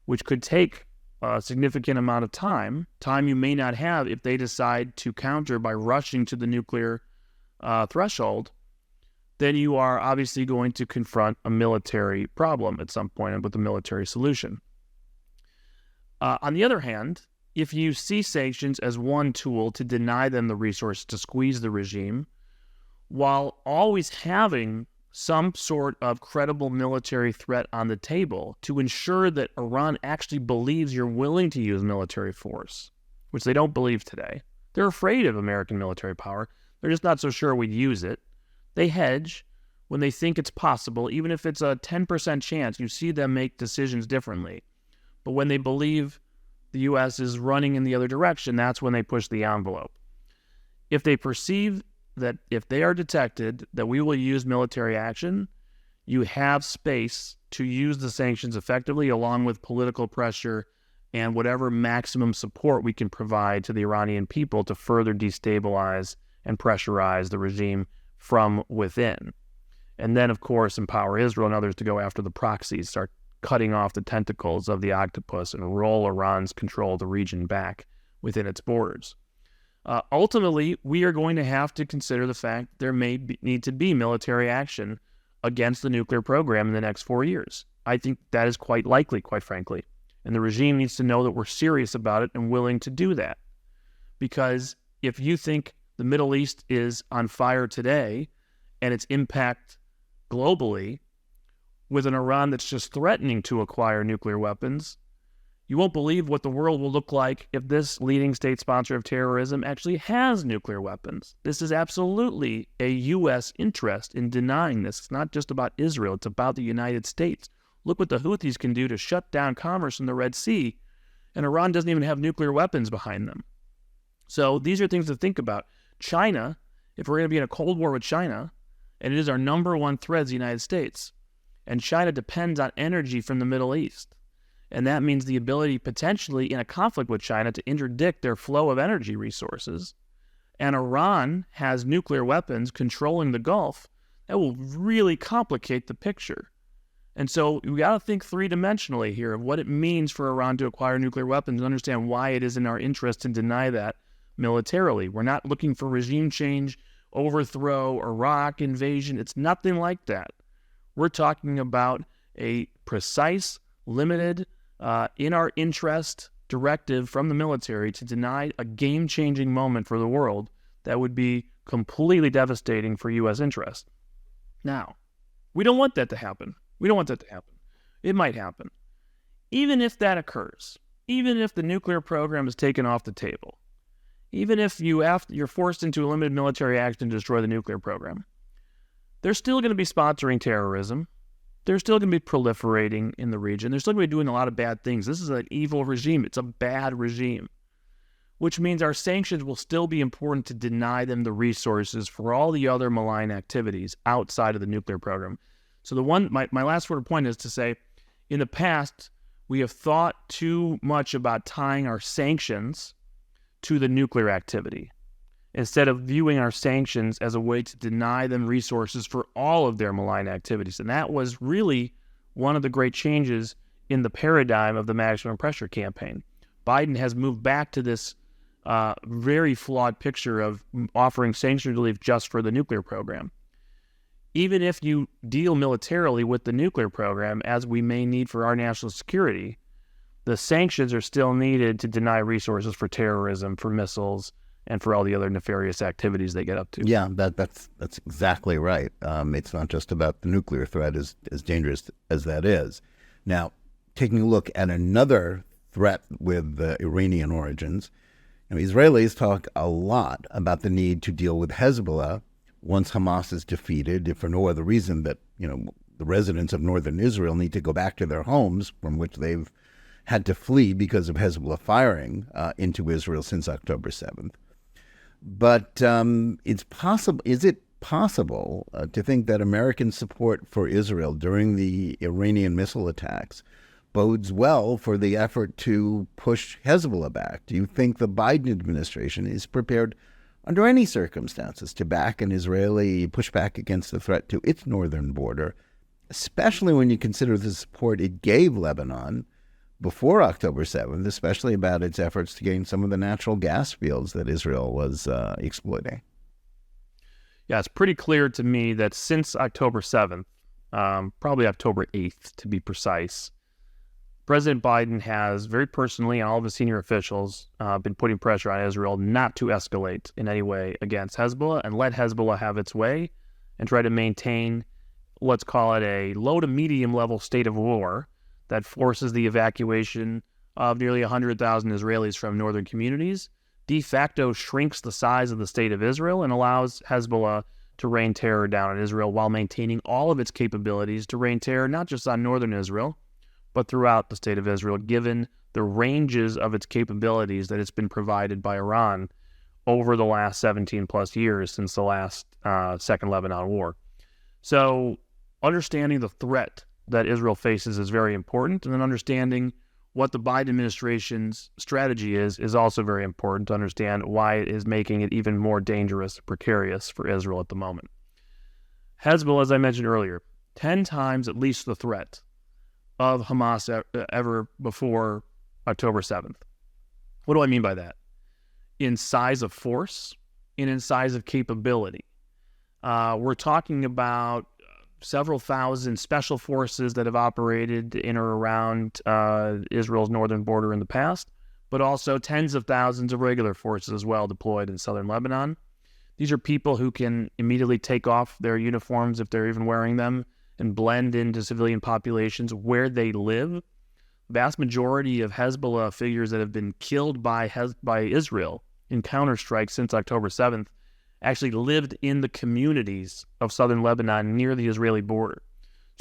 which could take a significant amount of time you may not have if they decide to counter by rushing to the nuclear threshold, then you are obviously going to confront a military problem at some point and with a military solution. On the other hand, if you see sanctions as one tool to deny them the resources to squeeze the regime, while always having some sort of credible military threat on the table to ensure that Iran actually believes you're willing to use military force, which they don't believe today. They're afraid of American military power. They're just not so sure we'd use it. They hedge when they think it's possible. Even if it's a 10% chance, you see them make decisions differently. But when they believe the U.S. is running in the other direction, that's when they push the envelope. If they perceive that if they are detected that we will use military action, you have space to use the sanctions effectively, along with political pressure and whatever maximum support we can provide to the Iranian people to further destabilize and pressurize the regime from within. And then, of course, empower Israel and others to go after the proxies, start cutting off the tentacles of the octopus and roll Iran's control of the region back within its borders. Ultimately, we are going to have to consider the fact there need to be military action against the nuclear program in the next 4 years. I think that is quite likely, quite frankly. And the regime needs to know that we're serious about it and willing to do that. Because if you think the Middle East is on fire today and its impact globally with an Iran that's just threatening to acquire nuclear weapons, you won't believe what the world will look like if this leading state sponsor of terrorism actually has nuclear weapons. This is absolutely a U.S. interest in denying this. It's not just about Israel. It's about the United States. Look what the Houthis can do to shut down commerce in the Red Sea, and Iran doesn't even have nuclear weapons behind them. So these are things to think about. China, if we're going to be in a Cold War with China, and it is our number one threat as the United States, and China depends on energy from the Middle East. And that means the ability potentially in a conflict with China to interdict their flow of energy resources. And Iran has nuclear weapons controlling the Gulf. That will really complicate the picture. And so we got to think three-dimensionally here of what it means for Iran to acquire nuclear weapons and understand why it is in our interest to deny that militarily. We're not looking for regime change, overthrow, Iraq invasion. It's nothing like that. We're talking about a precise, limited, in our interest directive from the military to deny a game-changing moment for the world that would be completely devastating for U.S. interest. Now, we don't want that to happen. It might happen. Even if that occurs, even if the nuclear program is taken off the table, even if you're forced into a limited military action to destroy the nuclear program, they're still going to be sponsoring terrorism. They're still going to be proliferating in the region. They're still going to be doing a lot of bad things. This is an evil regime. It's a bad regime, which means our sanctions will still be important to deny them the resources for all the other malign activities outside of the nuclear program. So my last sort of point is to say, in the past, we have thought too much about tying our sanctions to the nuclear activity, instead of viewing our sanctions as a way to deny them resources for all of their malign activities. And that was really one of the great changes in the paradigm of the maximum pressure campaign. Biden has moved back to this very flawed picture of offering sanctions relief just for the nuclear program. Even if you deal militarily with the nuclear program, as we may need for our national security, the sanctions are still needed to deny resources for terrorism, for missiles, and for all the other nefarious activities they get up to. Yeah, that's exactly right. It's not just about the nuclear threat, as dangerous as that is. Now, taking a look at another threat with Iranian origins, Israelis talk a lot about the need to deal with Hezbollah once Hamas is defeated, if for no other reason that the residents of northern Israel need to go back to their homes from which they've had to flee because of Hezbollah firing into Israel since October 7th. But is it possible to think that American support for Israel during the Iranian missile attacks bodes well for the effort to push Hezbollah back? Do you think the Biden administration is prepared under any circumstances to back an Israeli pushback against the threat to its northern border, especially when you consider the support it gave Lebanon before October 7th, especially about its efforts to gain some of the natural gas fields that Israel was exploiting? Yeah, it's pretty clear to me that since October 7th, probably October 8th to be precise, President Biden has very personally, and all of his senior officials, been putting pressure on Israel not to escalate in any way against Hezbollah and let Hezbollah have its way and try to maintain, let's call it a low to medium level state of war that forces the evacuation of nearly 100,000 Israelis from northern communities, de facto shrinks the size of the state of Israel, and allows Hezbollah to rain terror down on Israel while maintaining all of its capabilities to rain terror not just on northern Israel, but throughout the state of Israel, given the ranges of its capabilities that it's been provided by Iran over the last 17 plus years since the last Second Lebanon War. So understanding the threat that Israel faces is very important, and then understanding what the Biden administration's strategy is also very important to understand why it is making it even more dangerous, precarious for Israel at the moment. Hezbollah, as I mentioned earlier, 10 times at least the threat of Hamas ever before October 7th. What do I mean by that? In size of force and in size of capability. We're talking about several thousand special forces that have operated in or around Israel's northern border in the past, but also tens of thousands of regular forces as well deployed in southern Lebanon. These are people who can immediately take off their uniforms if they're even wearing them and blend into civilian populations where they live. Vast majority of Hezbollah figures that have been killed by Israel in counterstrikes since October 7th actually lived in the communities of southern Lebanon near the Israeli border.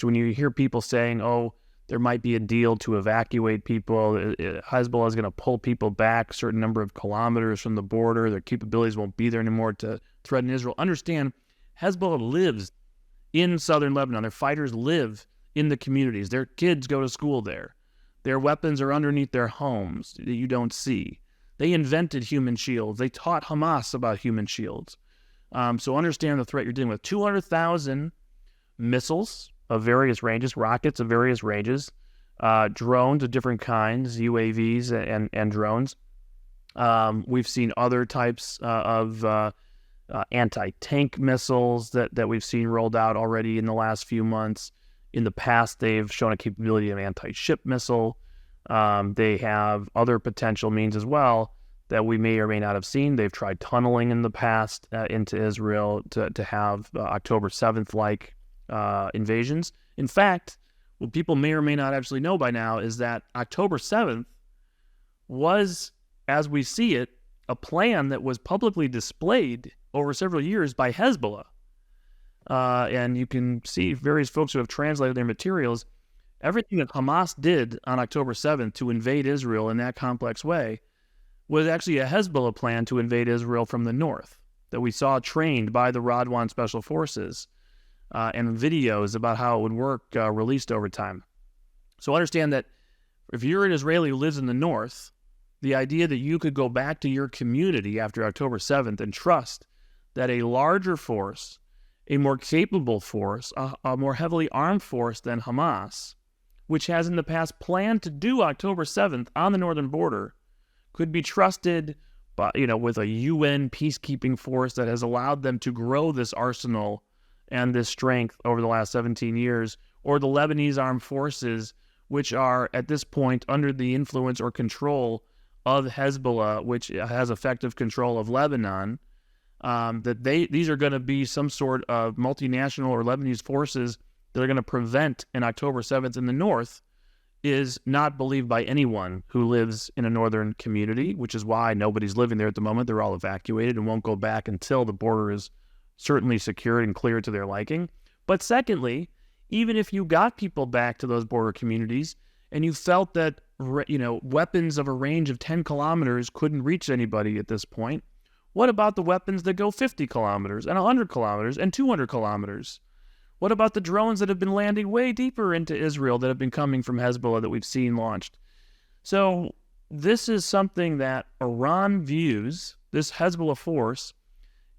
So when you hear people saying, oh, there might be a deal to evacuate people, Hezbollah is going to pull people back a certain number of kilometers from the border, their capabilities won't be there anymore to threaten Israel. Understand, Hezbollah lives in southern Lebanon. Their fighters live in the communities. Their kids go to school there. Their weapons are underneath their homes that you don't see. They invented human shields. They taught Hamas about human shields. So understand the threat you're dealing with. 200,000 missiles of various ranges, rockets of various ranges, drones of different kinds, UAVs and drones. We've seen other types of anti-tank missiles that we've seen rolled out already in the last few months. In the past, they've shown a capability of anti-ship missile. They have other potential means as well that we may or may not have seen. They've tried tunneling in the past into Israel to have October 7th-like invasions. In fact, what people may or may not actually know by now is that October 7th was, as we see it, a plan that was publicly displayed over several years by Hezbollah. And you can see various folks who have translated their materials. Everything that Hamas did on October 7th to invade Israel in that complex way was actually a Hezbollah plan to invade Israel from the north that we saw trained by the Radwan Special Forces and videos about how it would work released over time. So understand that if you're an Israeli who lives in the north, the idea that you could go back to your community after October 7th and trust that a larger force, a more capable force, a more heavily armed force than Hamas, which has in the past planned to do October 7th on the northern border, could be trusted by, with a UN peacekeeping force that has allowed them to grow this arsenal and this strength over the last 17 years, or the Lebanese armed forces, which are at this point under the influence or control of Hezbollah, which has effective control of Lebanon, these are going to be some sort of multinational or Lebanese forces that are going to prevent an October 7th in the north, is not believed by anyone who lives in a northern community, which is why nobody's living there at the moment. They're all evacuated and won't go back until the border is certainly secured and cleared to their liking. But secondly, even if you got people back to those border communities and you felt that weapons of a range of 10 kilometers couldn't reach anybody at this point, what about the weapons that go 50 kilometers and 100 kilometers and 200 kilometers? What about the drones that have been landing way deeper into Israel that have been coming from Hezbollah that we've seen launched? So this is something that Iran views, this Hezbollah force,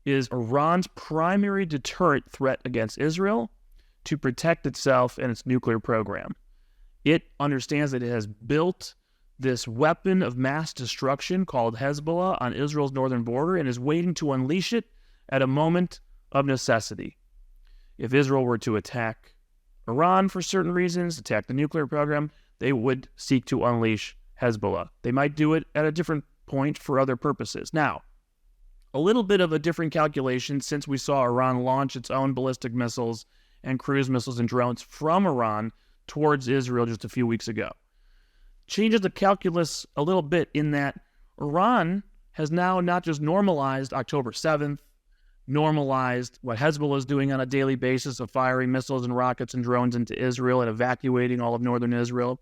is Iran's primary deterrent threat against Israel to protect itself and its nuclear program. It understands that it has built this weapon of mass destruction called Hezbollah on Israel's northern border and is waiting to unleash it at a moment of necessity. If Israel were to attack Iran for certain reasons, attack the nuclear program, they would seek to unleash Hezbollah. They might do it at a different point for other purposes. Now, a little bit of a different calculation since we saw Iran launch its own ballistic missiles and cruise missiles and drones from Iran towards Israel just a few weeks ago. Changes the calculus a little bit in that Iran has now not just normalized October 7th, normalized what Hezbollah is doing on a daily basis of firing missiles and rockets and drones into Israel and evacuating all of northern Israel.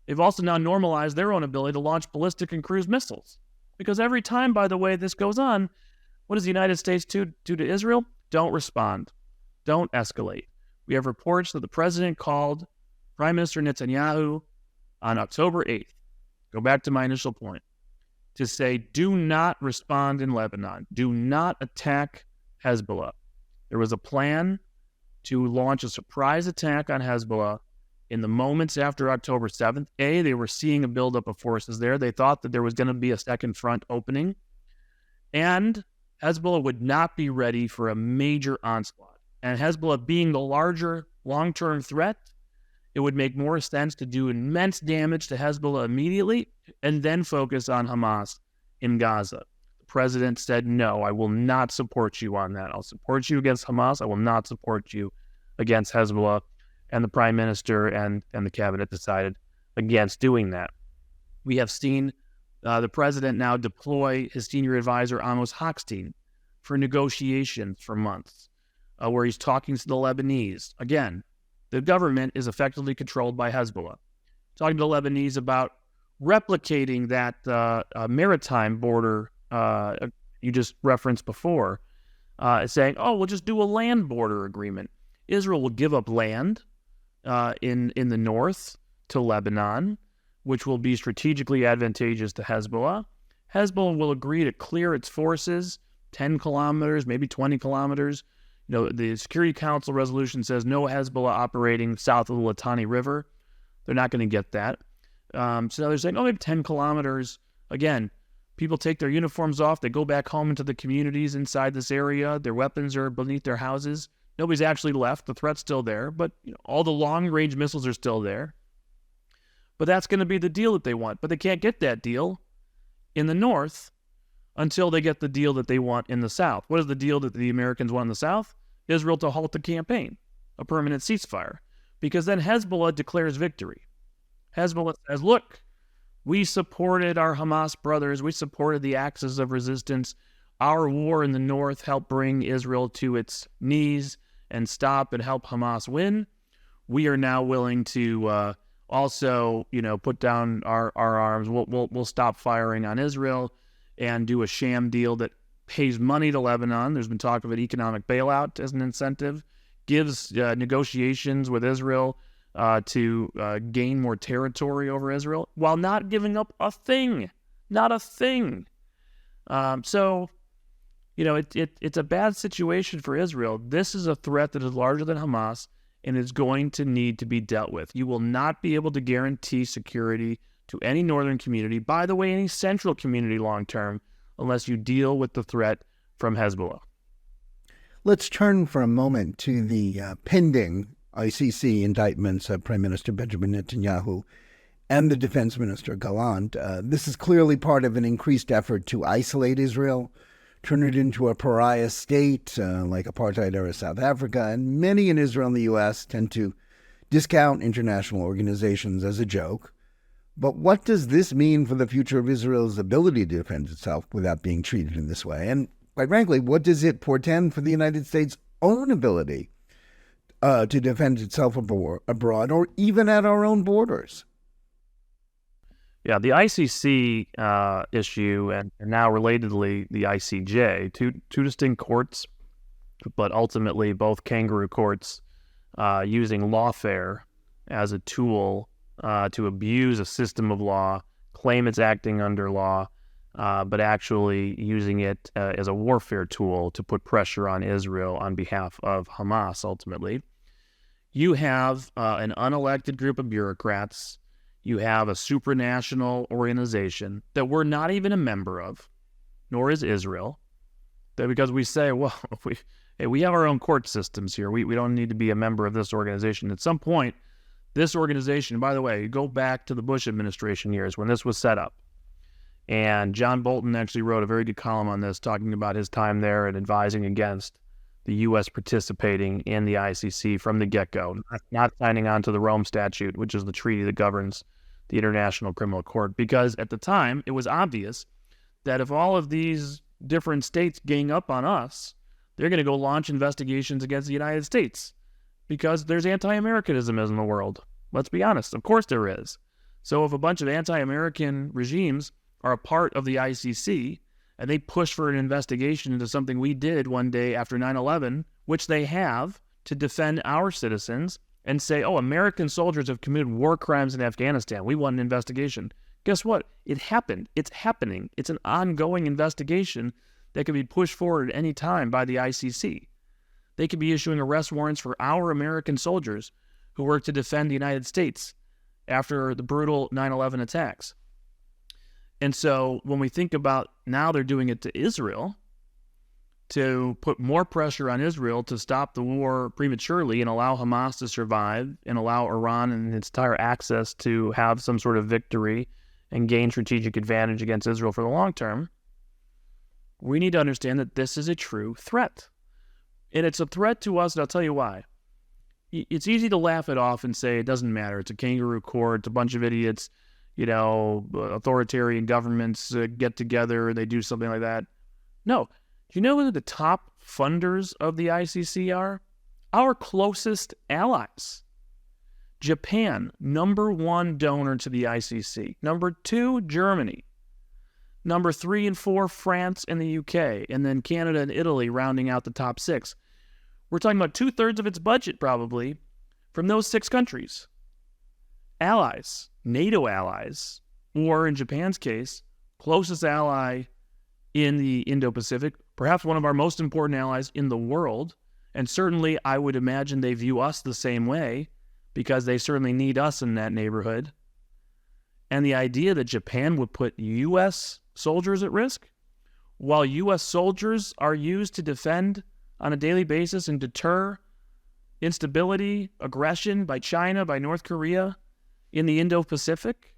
They've also now normalized their own ability to launch ballistic and cruise missiles. Because every time, by the way, this goes on, what does the United States do to Israel? Don't respond. Don't escalate. We have reports that the president called Prime Minister Netanyahu on October 8th, go back to my initial point, to say, do not respond in Lebanon. Do not attack Hezbollah. There was a plan to launch a surprise attack on Hezbollah in the moments after October 7th. They were seeing a buildup of forces there. They thought that there was going to be a second front opening. And Hezbollah would not be ready for a major onslaught. And Hezbollah being the larger long-term threat, it would make more sense to do immense damage to Hezbollah immediately and then focus on Hamas in Gaza. The president said, no, I will not support you on that. I'll support you against Hamas. I will not support you against Hezbollah. And the prime minister and the cabinet decided against doing that. We have seen the president now deploy his senior advisor, Amos Hochstein, for negotiations for months, where he's talking to the Lebanese. Again, the government is effectively controlled by Hezbollah. Talking to the Lebanese about replicating that maritime border you just referenced before, saying, we'll just do a land border agreement. Israel will give up land in the north to Lebanon, which will be strategically advantageous to Hezbollah. Hezbollah will agree to clear its forces 10 kilometers, maybe 20 kilometers. The Security Council resolution says no Hezbollah operating south of the Litani River. They're not going to get that. So they're saying, maybe 10 kilometers. Again, people take their uniforms off. They go back home into the communities inside this area. Their weapons are beneath their houses. Nobody's actually left. The threat's still there. But all the long-range missiles are still there. But that's going to be the deal that they want. But they can't get that deal in the north until they get the deal that they want in the south. What is the deal that the Americans want in the south? Israel to halt the campaign, a permanent ceasefire. Because then Hezbollah declares victory. Hezbollah says, look, we supported our Hamas brothers. We supported the axis of resistance. Our war in the north helped bring Israel to its knees and stop and help Hamas win. We are now willing to also, put down our arms. We'll stop firing on Israel and do a sham deal that pays money to Lebanon. There's been talk of an economic bailout as an incentive, gives negotiations with Israel to gain more territory over Israel while not giving up a thing. Not a thing. So, it's a bad situation for Israel. This is a threat that is larger than Hamas and is going to need to be dealt with. You will not be able to guarantee security to any northern community, by the way, any central community long-term, unless you deal with the threat from Hezbollah. Let's turn for a moment to the pending ICC indictments of Prime Minister Benjamin Netanyahu and the Defense Minister Gallant. This is clearly part of an increased effort to isolate Israel, turn it into a pariah state like apartheid-era South Africa, and many in Israel and the U.S. tend to discount international organizations as a joke. But what does this mean for the future of Israel's ability to defend itself without being treated in this way? And quite frankly, what does it portend for the United States' own ability to defend itself abroad or even at our own borders? Yeah, the ICC issue and now relatedly the ICJ, two distinct courts, but ultimately both kangaroo courts using lawfare as a tool to abuse a system of law, claim it's acting under law, but actually using it as a warfare tool to put pressure on Israel on behalf of Hamas, ultimately. You have an unelected group of bureaucrats. You have a supranational organization that we're not even a member of, nor is Israel. That because we say, well, we have our own court systems here. We don't need to be a member of this organization. At some point, this organization, by the way, you go back to the Bush administration years when this was set up. And John Bolton actually wrote a very good column on this, talking about his time there and advising against the U.S. participating in the ICC from the get-go, not signing on to the Rome Statute, which is the treaty that governs the International Criminal Court, because at the time it was obvious that if all of these different states gang up on us, they're going to go launch investigations against the United States because there's anti-Americanism in the world. Let's be honest. Of course there is. So if a bunch of anti-American regimes are a part of the ICC and they push for an investigation into something we did one day after 9/11, which they have to defend our citizens and say, American soldiers have committed war crimes in Afghanistan. We want an investigation. Guess what? It happened. It's happening. It's an ongoing investigation that can be pushed forward at any time by the ICC. They could be issuing arrest warrants for our American soldiers who worked to defend the United States after the brutal 9/11 attacks. And so when we think about now they're doing it to Israel, to put more pressure on Israel to stop the war prematurely and allow Hamas to survive and allow Iran and its entire access to have some sort of victory and gain strategic advantage against Israel for the long term, we need to understand that this is a true threat. And it's a threat to us, and I'll tell you why. It's easy to laugh it off and say it doesn't matter. It's a kangaroo court. It's a bunch of idiots. Authoritarian governments get together and they do something like that. No. Do you know who the top funders of the ICC are? Our closest allies. Japan, number 1 donor to the ICC. Number 2, Germany. Number 3 and 4, France and the UK. And then Canada and Italy rounding out the top 6. We're talking about 2/3 of its budget probably from those 6 countries. Allies, NATO allies, or in Japan's case, closest ally in the Indo-Pacific, perhaps one of our most important allies in the world, and certainly I would imagine they view us the same way because they certainly need us in that neighborhood. And the idea that Japan would put U.S. soldiers at risk, while U.S. soldiers are used to defend on a daily basis and deter instability, aggression by China, by North Korea, in the Indo-Pacific,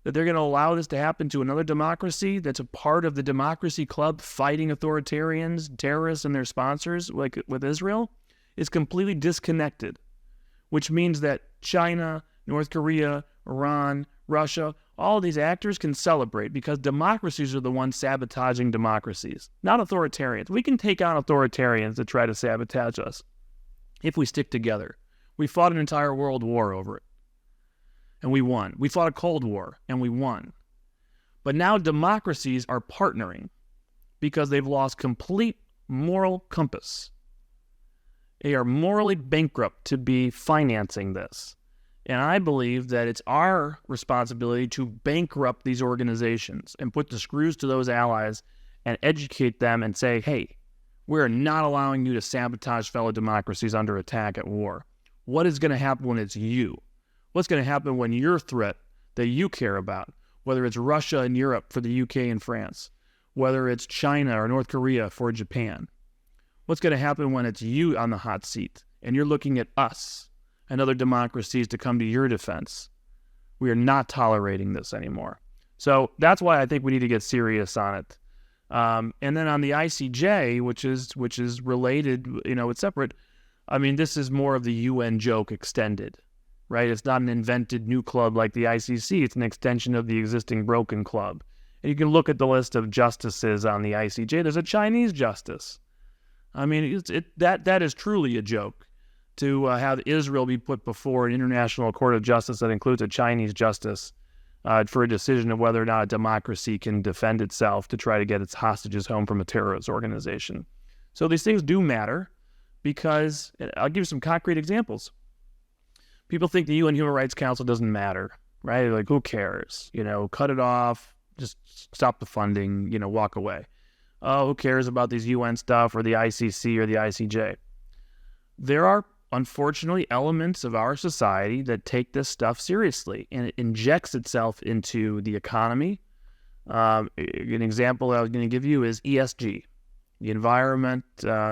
that they're going to allow this to happen to another democracy that's a part of the democracy club fighting authoritarians, terrorists, and their sponsors, like with Israel, is completely disconnected, which means that China, North Korea, Iran, Russia, all of these actors can celebrate because democracies are the ones sabotaging democracies, not authoritarians. We can take on authoritarians that try to sabotage us if we stick together. We fought an entire world war over it. And we won. We fought a Cold War, and we won. But now democracies are partnering because they've lost complete moral compass. They are morally bankrupt to be financing this. And I believe that it's our responsibility to bankrupt these organizations and put the screws to those allies and educate them and say, hey, we're not allowing you to sabotage fellow democracies under attack at war. What is going to happen when it's you? What's going to happen when your threat that you care about, whether it's Russia and Europe for the UK and France, whether it's China or North Korea for Japan, what's going to happen when it's you on the hot seat and you're looking at us and other democracies to come to your defense? We are not tolerating this anymore. So that's why I think we need to get serious on it. And then on the ICJ, which is related, it's separate. I mean, this is more of the UN joke extended. Right? It's not an invented new club like the ICC. It's an extension of the existing broken club. And you can look at the list of justices on the ICJ. There's a Chinese justice. I mean, that is truly a joke to have Israel be put before an international court of justice that includes a Chinese justice for a decision of whether or not a democracy can defend itself to try to get its hostages home from a terrorist organization. So these things do matter because, I'll give you some concrete examples. People think the UN Human Rights Council doesn't matter, right? Like, who cares? Cut it off, just stop the funding, walk away. Oh, who cares about these UN stuff or the ICC or the ICJ? There are, unfortunately, elements of our society that take this stuff seriously, and it injects itself into the economy. An example I was going to give you is ESG, the Environment,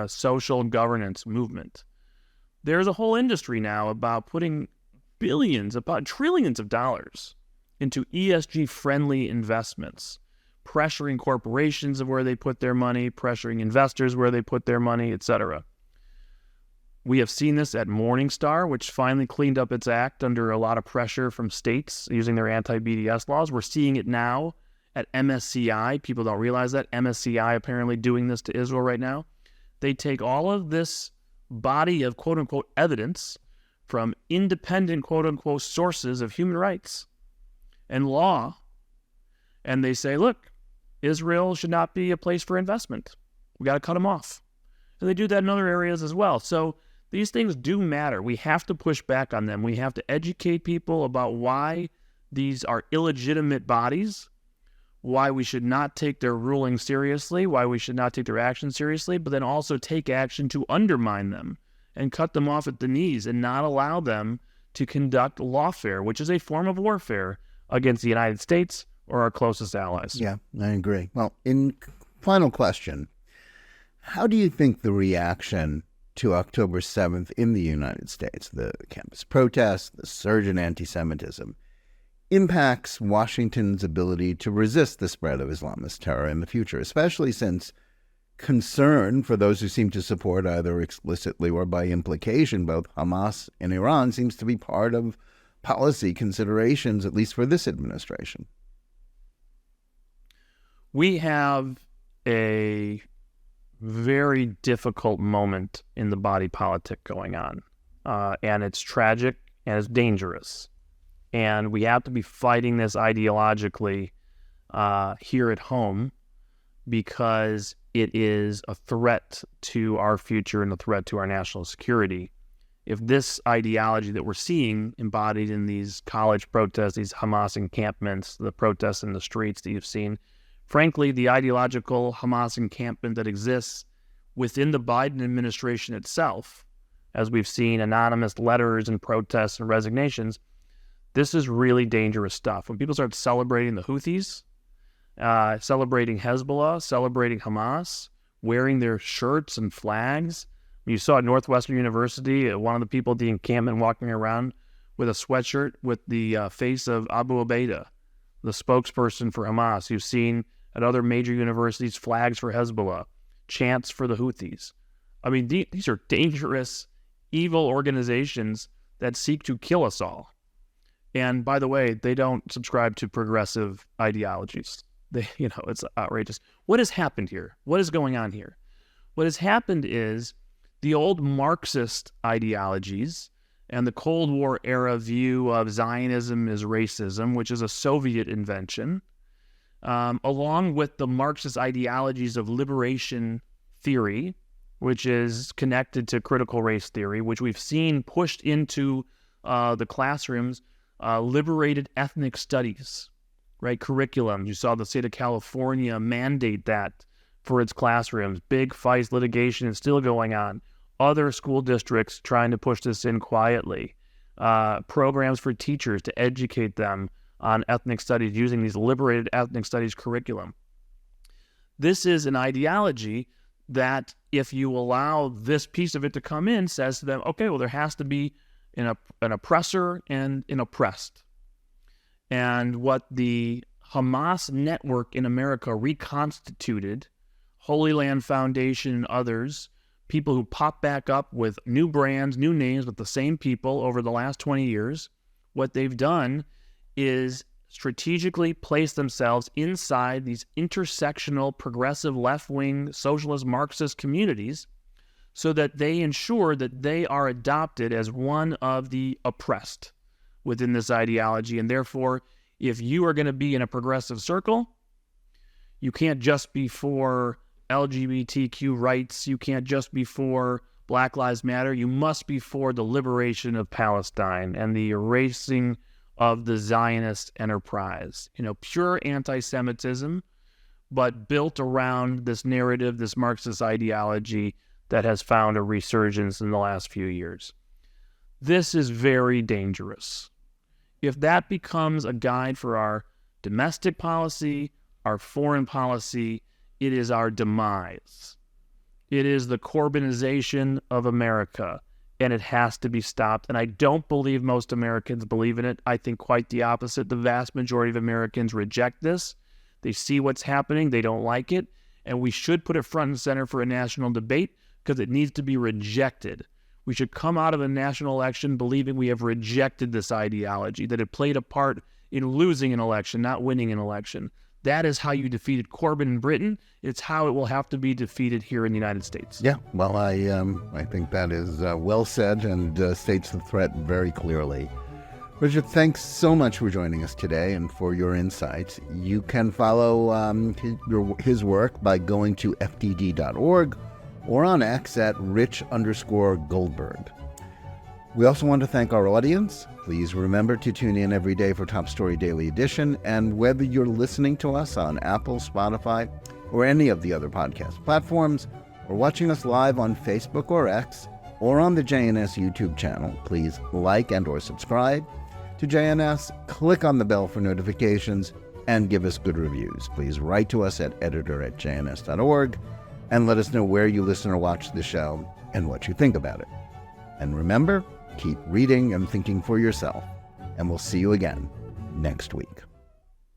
Social Governance Movement. There's a whole industry now about putting billions, about trillions of dollars into ESG-friendly investments, pressuring corporations of where they put their money, pressuring investors where they put their money, etc. We have seen this at Morningstar, which finally cleaned up its act under a lot of pressure from states using their anti-BDS laws. We're seeing it now at MSCI. People don't realize that. MSCI apparently doing this to Israel right now. They take all of this body of quote-unquote evidence from independent quote-unquote sources of human rights and law, and they say, look, Israel should not be a place for investment. We got to cut them off. And they do that in other areas as well. So these things do matter. We have to push back on them. We have to educate people about why these are illegitimate bodies, why we should not take their rulings seriously, why we should not take their actions seriously, but then also take action to undermine them and cut them off at the knees and not allow them to conduct lawfare, which is a form of warfare against the United States or our closest allies. Yeah, I agree. Well, in final question, how do you think the reaction to October 7th in the United States, the campus protests, the surge in anti-Semitism, impacts Washington's ability to resist the spread of Islamist terror in the future, especially since concern for those who seem to support either explicitly or by implication both Hamas and Iran seems to be part of policy considerations, at least for this administration? We have a very difficult moment in the body politic going on, and it's tragic and it's dangerous. And we have to be fighting this ideologically here at home because it is a threat to our future and a threat to our national security. If this ideology that we're seeing embodied in these college protests, these Hamas encampments, the protests in the streets that you've seen, frankly, the ideological Hamas encampment that exists within the Biden administration itself, as we've seen anonymous letters and protests and resignations, this is really dangerous stuff. When people start celebrating the Houthis, celebrating Hezbollah, celebrating Hamas, wearing their shirts and flags. You saw at Northwestern University, one of the people at the encampment walking around with a sweatshirt with the face of Abu Ubaidah, the spokesperson for Hamas. You've seen at other major universities flags for Hezbollah, chants for the Houthis. I mean, these are dangerous, evil organizations that seek to kill us all. And by the way, they don't subscribe to progressive ideologies. It's outrageous. What has happened here? What is going on here? What has happened is the old Marxist ideologies and the Cold War era view of Zionism as racism, which is a Soviet invention, along with the Marxist ideologies of liberation theory, which is connected to critical race theory, which we've seen pushed into the classrooms, liberated ethnic studies, right? Curriculum. You saw the state of California mandate that for its classrooms. Big fights, litigation is still going on. Other school districts trying to push this in quietly. Programs for teachers to educate them on ethnic studies using these liberated ethnic studies curriculum. This is an ideology that, if you allow this piece of it to come in, says to them, okay, well, there has to be an oppressor and an oppressed. And what the Hamas network in America reconstituted, Holy Land Foundation and others, people who pop back up with new brands, new names, with the same people over the last 20 years, what they've done is strategically place themselves inside these intersectional, progressive, left-wing, socialist, Marxist communities so that they ensure that they are adopted as one of the oppressed within this ideology. And therefore, if you are going to be in a progressive circle, you can't just be for LGBTQ rights. You can't just be for Black Lives Matter. You must be for the liberation of Palestine and the erasing of the Zionist enterprise. Pure anti-Semitism, but built around this narrative, this Marxist ideology that has found a resurgence in the last few years. This is very dangerous. If that becomes a guide for our domestic policy, our foreign policy, it is our demise. It is the Corbynization of America, and it has to be stopped. And I don't believe most Americans believe in it. I think quite the opposite. The vast majority of Americans reject this. They see what's happening. They don't like it. And we should put it front and center for a national debate because it needs to be rejected. We should come out of a national election believing we have rejected this ideology, that it played a part in losing an election, not winning an election. That is how you defeated Corbyn in Britain. It's how it will have to be defeated here in the United States. Yeah, well, I think that is well said and states the threat very clearly. Richard, thanks so much for joining us today and for your insights. You can follow his work by going to fdd.org or on X at Rich_Goldberg. We also want to thank our audience. Please remember to tune in every day for Top Story Daily Edition. And whether you're listening to us on Apple, Spotify, or any of the other podcast platforms, or watching us live on Facebook or X, or on the JNS YouTube channel, please like and or subscribe to JNS, click on the bell for notifications, and give us good reviews. Please write to us at editor@jns.org and let us know where you listen or watch the show and what you think about it. And remember, keep reading and thinking for yourself, and we'll see you again next week.